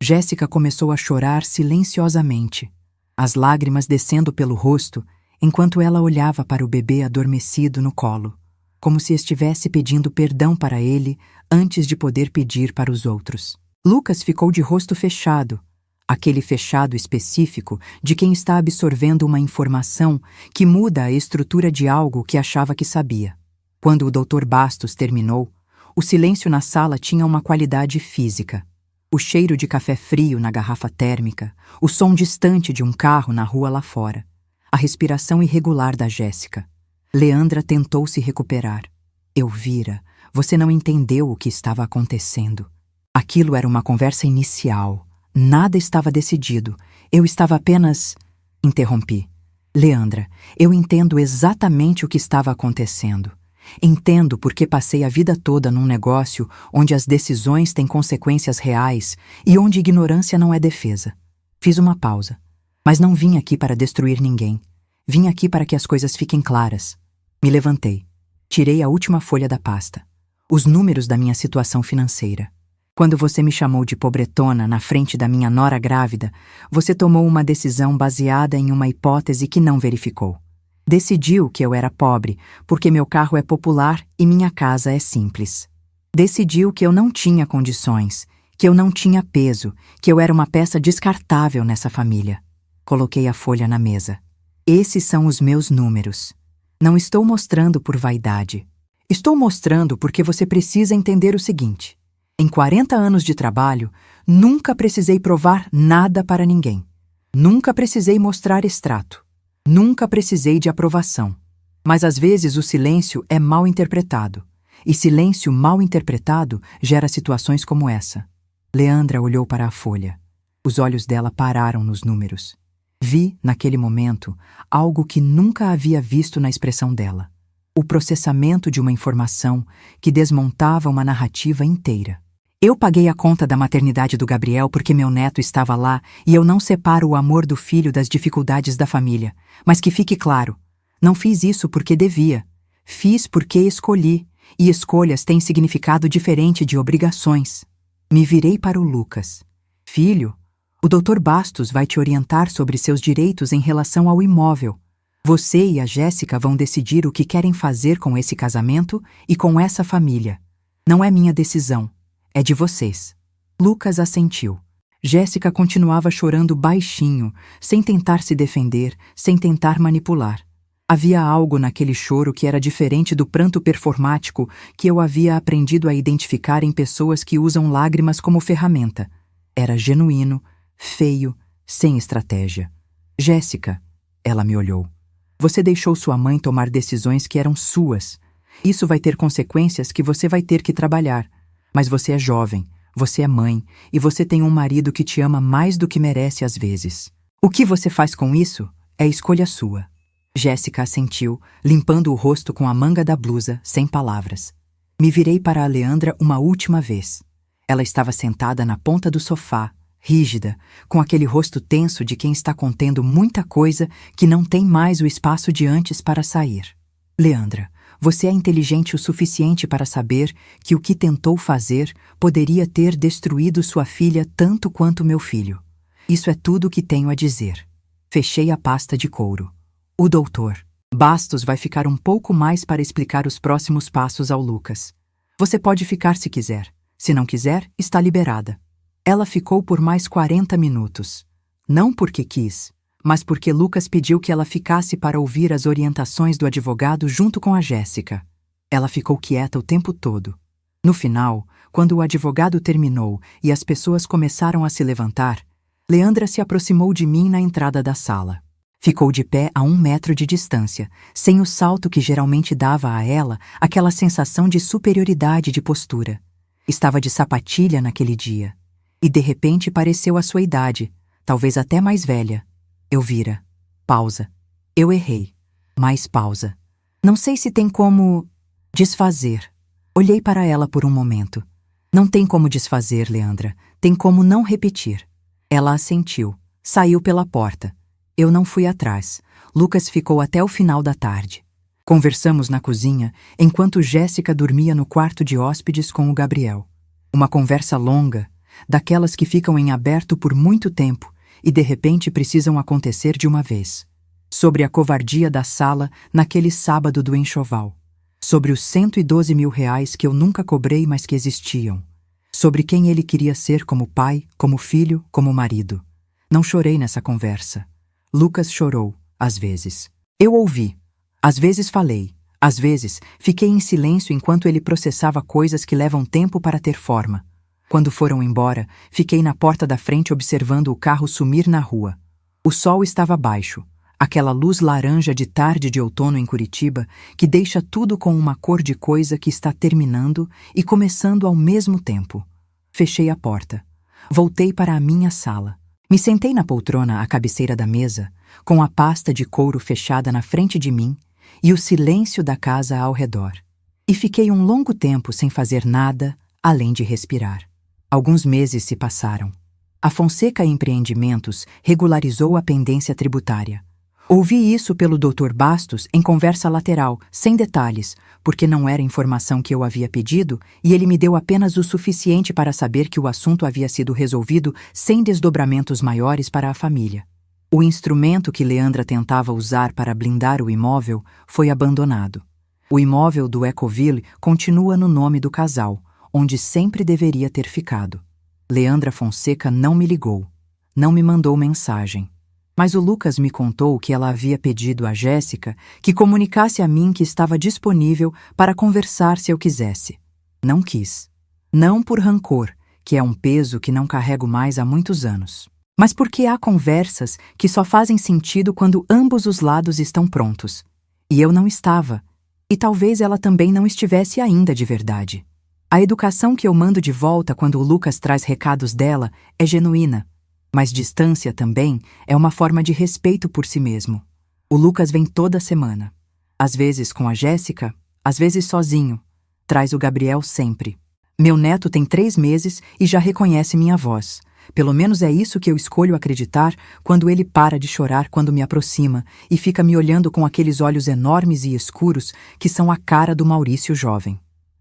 Jéssica começou a chorar silenciosamente, as lágrimas descendo pelo rosto enquanto ela olhava para o bebê adormecido no colo, como se estivesse pedindo perdão para ele antes de poder pedir para os outros. Lucas ficou de rosto fechado, aquele fechado específico de quem está absorvendo uma informação que muda a estrutura de algo que achava que sabia. Quando o Dr. Bastos terminou, o silêncio na sala tinha uma qualidade física. O cheiro de café frio na garrafa térmica, o som distante de um carro na rua lá fora, a respiração irregular da Jéssica. Leandra tentou se recuperar. Elvira, você não entendeu o que estava acontecendo. Aquilo era uma conversa inicial. Nada estava decidido. Eu estava apenas... Interrompi. Leandra, eu entendo exatamente o que estava acontecendo. Entendo porque passei a vida toda num negócio onde as decisões têm consequências reais e onde ignorância não é defesa. Fiz uma pausa. Mas não vim aqui para destruir ninguém. Vim aqui para que as coisas fiquem claras. Me levantei. Tirei a última folha da pasta. Os números da minha situação financeira. Quando você me chamou de pobretona na frente da minha nora grávida, você tomou uma decisão baseada em uma hipótese que não verificou. Decidiu que eu era pobre porque meu carro é popular e minha casa é simples. Decidiu que eu não tinha condições, que eu não tinha peso, que eu era uma peça descartável nessa família. Coloquei a folha na mesa. Esses são os meus números. Não estou mostrando por vaidade. Estou mostrando porque você precisa entender o seguinte. Em 40 anos de trabalho, nunca precisei provar nada para ninguém. Nunca precisei mostrar extrato. Nunca precisei de aprovação. Mas às vezes o silêncio é mal interpretado. E silêncio mal interpretado gera situações como essa. Leandra olhou para a folha. Os olhos dela pararam nos números. Vi, naquele momento, algo que nunca havia visto na expressão dela. O processamento de uma informação que desmontava uma narrativa inteira. Eu paguei a conta da maternidade do Gabriel porque meu neto estava lá e eu não separo o amor do filho das dificuldades da família. Mas que fique claro, não fiz isso porque devia. Fiz porque escolhi, e escolhas têm significado diferente de obrigações. Me virei para o Lucas. Filho, o Dr. Bastos vai te orientar sobre seus direitos em relação ao imóvel. Você e a Jéssica vão decidir o que querem fazer com esse casamento e com essa família. Não é minha decisão, é de vocês. Lucas assentiu. Jéssica continuava chorando baixinho, sem tentar se defender, sem tentar manipular. Havia algo naquele choro que era diferente do pranto performático que eu havia aprendido a identificar em pessoas que usam lágrimas como ferramenta. Era genuíno, feio, sem estratégia. Jéssica, ela me olhou. Você deixou sua mãe tomar decisões que eram suas. Isso vai ter consequências que você vai ter que trabalhar. Mas você é jovem, você é mãe, e você tem um marido que te ama mais do que merece às vezes. O que você faz com isso é escolha sua. Jéssica assentiu, limpando o rosto com a manga da blusa, sem palavras. Me virei para a Leandra uma última vez. Ela estava sentada na ponta do sofá, rígida, com aquele rosto tenso de quem está contendo muita coisa que não tem mais o espaço de antes para sair. Leandra, você é inteligente o suficiente para saber que o que tentou fazer poderia ter destruído sua filha tanto quanto meu filho. Isso é tudo o que tenho a dizer. Fechei a pasta de couro. O doutor Bastos vai ficar um pouco mais para explicar os próximos passos ao Lucas. Você pode ficar se quiser. Se não quiser, está liberada. Ela ficou por mais 40 minutos. Não porque quis, mas porque Lucas pediu que ela ficasse para ouvir as orientações do advogado junto com a Jéssica. Ela ficou quieta o tempo todo. No final, quando o advogado terminou e as pessoas começaram a se levantar, Leandra se aproximou de mim na entrada da sala. Ficou de pé a 1 metro de distância, sem o salto que geralmente dava a ela aquela sensação de superioridade de postura. Estava de sapatilha naquele dia. E de repente pareceu a sua idade, talvez até mais velha. Eu vira. Pausa. Eu errei. Mais pausa. Não sei se tem como desfazer. Olhei para ela por um momento. Não tem como desfazer, Leandra. Tem como não repetir. Ela assentiu. Saiu pela porta. Eu não fui atrás. Lucas ficou até o final da tarde. Conversamos na cozinha, enquanto Jéssica dormia no quarto de hóspedes com o Gabriel. Uma conversa longa, daquelas que ficam em aberto por muito tempo e de repente precisam acontecer de uma vez. Sobre a covardia da Sala naquele sábado do enxoval. Sobre os 112 mil reais que eu nunca cobrei, mas que existiam. Sobre quem ele queria ser como pai, como filho, como marido. Não chorei nessa conversa. Lucas chorou, às vezes. Eu ouvi. Às vezes falei. Às vezes fiquei em silêncio enquanto ele processava coisas que levam tempo para ter forma. Quando foram embora, fiquei na porta da frente observando o carro sumir na rua. O sol estava baixo, aquela luz laranja de tarde de outono em Curitiba que deixa tudo com uma cor de coisa que está terminando e começando ao mesmo tempo. Fechei a porta. Voltei para a minha sala. Me sentei na poltrona à cabeceira da mesa, com a pasta de couro fechada na frente de mim e o silêncio da casa ao redor. E fiquei um longo tempo sem fazer nada além de respirar. Alguns meses se passaram. A Fonseca Empreendimentos regularizou a pendência tributária. Ouvi isso pelo Dr. Bastos em conversa lateral, sem detalhes, porque não era informação que eu havia pedido e ele me deu apenas o suficiente para saber que o assunto havia sido resolvido sem desdobramentos maiores para a família. O instrumento que Leandra tentava usar para blindar o imóvel foi abandonado. O imóvel do Ecoville continua no nome do casal, onde sempre deveria ter ficado. Leandra Fonseca não me ligou, não me mandou mensagem. Mas o Lucas me contou que ela havia pedido a Jéssica que comunicasse a mim que estava disponível para conversar se eu quisesse. Não quis. Não por rancor, que é um peso que não carrego mais há muitos anos. Mas porque há conversas que só fazem sentido quando ambos os lados estão prontos. E eu não estava. E talvez ela também não estivesse ainda de verdade. A educação que eu mando de volta quando o Lucas traz recados dela é genuína. Mas distância também é uma forma de respeito por si mesmo. O Lucas vem toda semana. Às vezes com a Jéssica, às vezes sozinho. Traz o Gabriel sempre. Meu neto tem 3 meses e já reconhece minha voz. Pelo menos é isso que eu escolho acreditar quando ele para de chorar quando me aproxima e fica me olhando com aqueles olhos enormes e escuros que são a cara do Maurício jovem.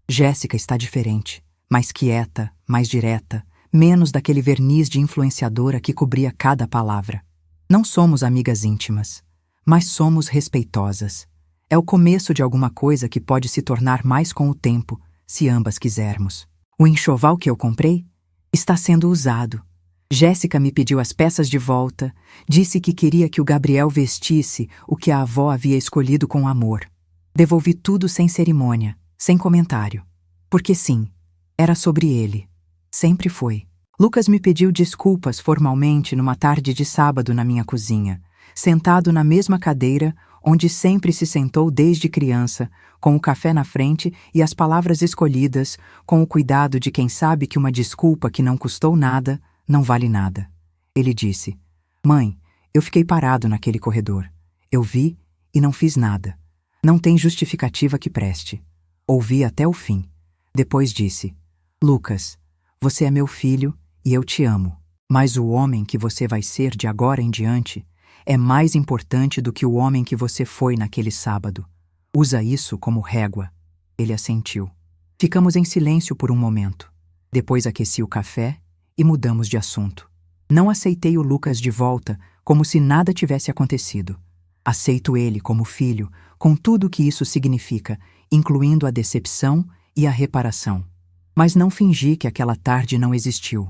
Jéssica está diferente, mais quieta, mais direta, menos daquele verniz de influenciadora que cobria cada palavra. Não somos amigas íntimas, mas somos respeitosas. É o começo de alguma coisa que pode se tornar mais com o tempo, se ambas quisermos. O enxoval que eu comprei está sendo usado. Jéssica me pediu as peças de volta, disse que queria que o Gabriel vestisse o que a avó havia escolhido com amor. Devolvi tudo sem cerimônia, sem comentário. Porque sim, era sobre ele. Sempre foi. Lucas me pediu desculpas formalmente numa tarde de sábado na minha cozinha, sentado na mesma cadeira onde sempre se sentou desde criança, com o café na frente e as palavras escolhidas, com o cuidado de quem sabe que uma desculpa que não custou nada não vale nada. Ele disse: "Mãe, eu fiquei parado naquele corredor. Eu vi e não fiz nada. Não tem justificativa que preste." Ouvi até o fim. Depois disse: "Lucas, você é meu filho e eu te amo. Mas o homem que você vai ser de agora em diante é mais importante do que o homem que você foi naquele sábado. Usa isso como régua." Ele assentiu. Ficamos em silêncio por um momento. Depois aqueci o café e mudamos de assunto. Não aceitei o Lucas de volta como se nada tivesse acontecido. Aceito ele como filho, com tudo o que isso significa, incluindo a decepção e a reparação. Mas não fingi que aquela tarde não existiu,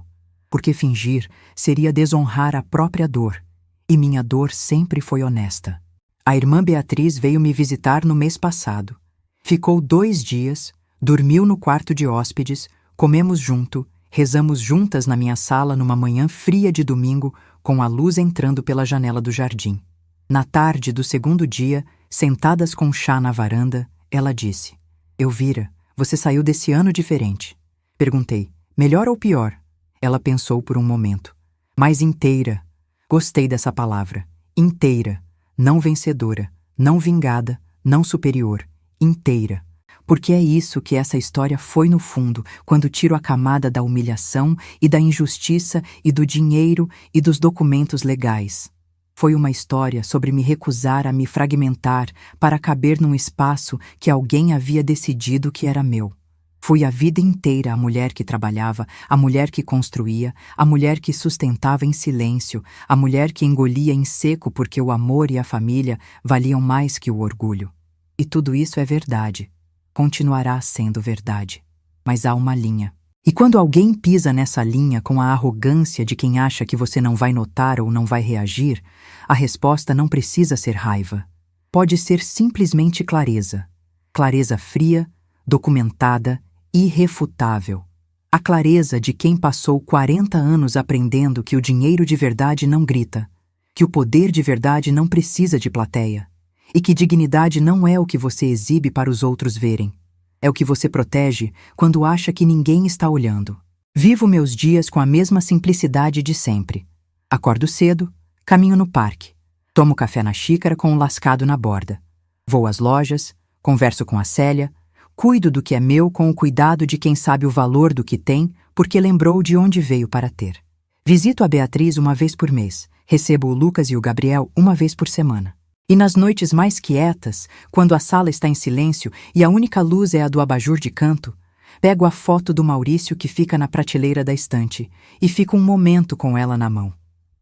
porque fingir seria desonrar a própria dor, e minha dor sempre foi honesta. A irmã Beatriz veio me visitar no mês passado. Ficou 2 dias, dormiu no quarto de hóspedes, comemos junto, rezamos juntas na minha sala numa manhã fria de domingo, com a luz entrando pela janela do jardim. Na tarde do 2º dia, sentadas com chá na varanda, ela disse: "Elvira, você saiu desse ano diferente." Perguntei: "Melhor ou pior?" Ela pensou por um momento. "Mais inteira." Gostei dessa palavra. Inteira. Não vencedora, não vingada, não superior. Inteira. Porque é isso que essa história foi no fundo, quando tiro a camada da humilhação e da injustiça e do dinheiro e dos documentos legais. Foi uma história sobre me recusar a me fragmentar para caber num espaço que alguém havia decidido que era meu. Fui a vida inteira a mulher que trabalhava, a mulher que construía, a mulher que sustentava em silêncio, a mulher que engolia em seco porque o amor e a família valiam mais que o orgulho. E tudo isso é verdade. Continuará sendo verdade. Mas há uma linha. E quando alguém pisa nessa linha com a arrogância de quem acha que você não vai notar ou não vai reagir, a resposta não precisa ser raiva. Pode ser simplesmente clareza. Clareza fria, documentada, irrefutável. A clareza de quem passou 40 anos aprendendo que o dinheiro de verdade não grita, que o poder de verdade não precisa de plateia, e que dignidade não é o que você exibe para os outros verem. É o que você protege quando acha que ninguém está olhando. Vivo meus dias com a mesma simplicidade de sempre. Acordo cedo, caminho no parque, tomo café na xícara com um lascado na borda. Vou às lojas, converso com a Célia, cuido do que é meu com o cuidado de quem sabe o valor do que tem, porque lembrou de onde veio para ter. Visito a Beatriz uma vez por mês, recebo o Lucas e o Gabriel uma vez por semana. E nas noites mais quietas, quando a sala está em silêncio e a única luz é a do abajur de canto, pego a foto do Maurício que fica na prateleira da estante e fico um momento com ela na mão.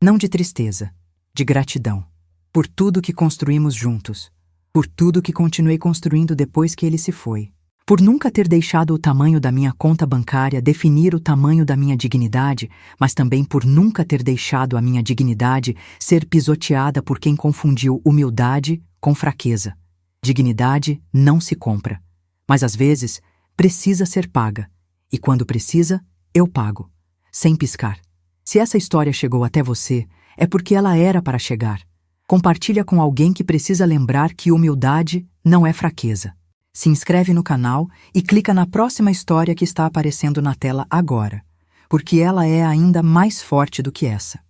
Não de tristeza, de gratidão. Por tudo que construímos juntos. Por tudo que continuei construindo depois que ele se foi. Por nunca ter deixado o tamanho da minha conta bancária definir o tamanho da minha dignidade, mas também por nunca ter deixado a minha dignidade ser pisoteada por quem confundiu humildade com fraqueza. Dignidade não se compra, mas às vezes precisa ser paga. E quando precisa, eu pago, sem piscar. Se essa história chegou até você, é porque ela era para chegar. Compartilha com alguém que precisa lembrar que humildade não é fraqueza. Se inscreve no canal e clica na próxima história que está aparecendo na tela agora, porque ela é ainda mais forte do que essa.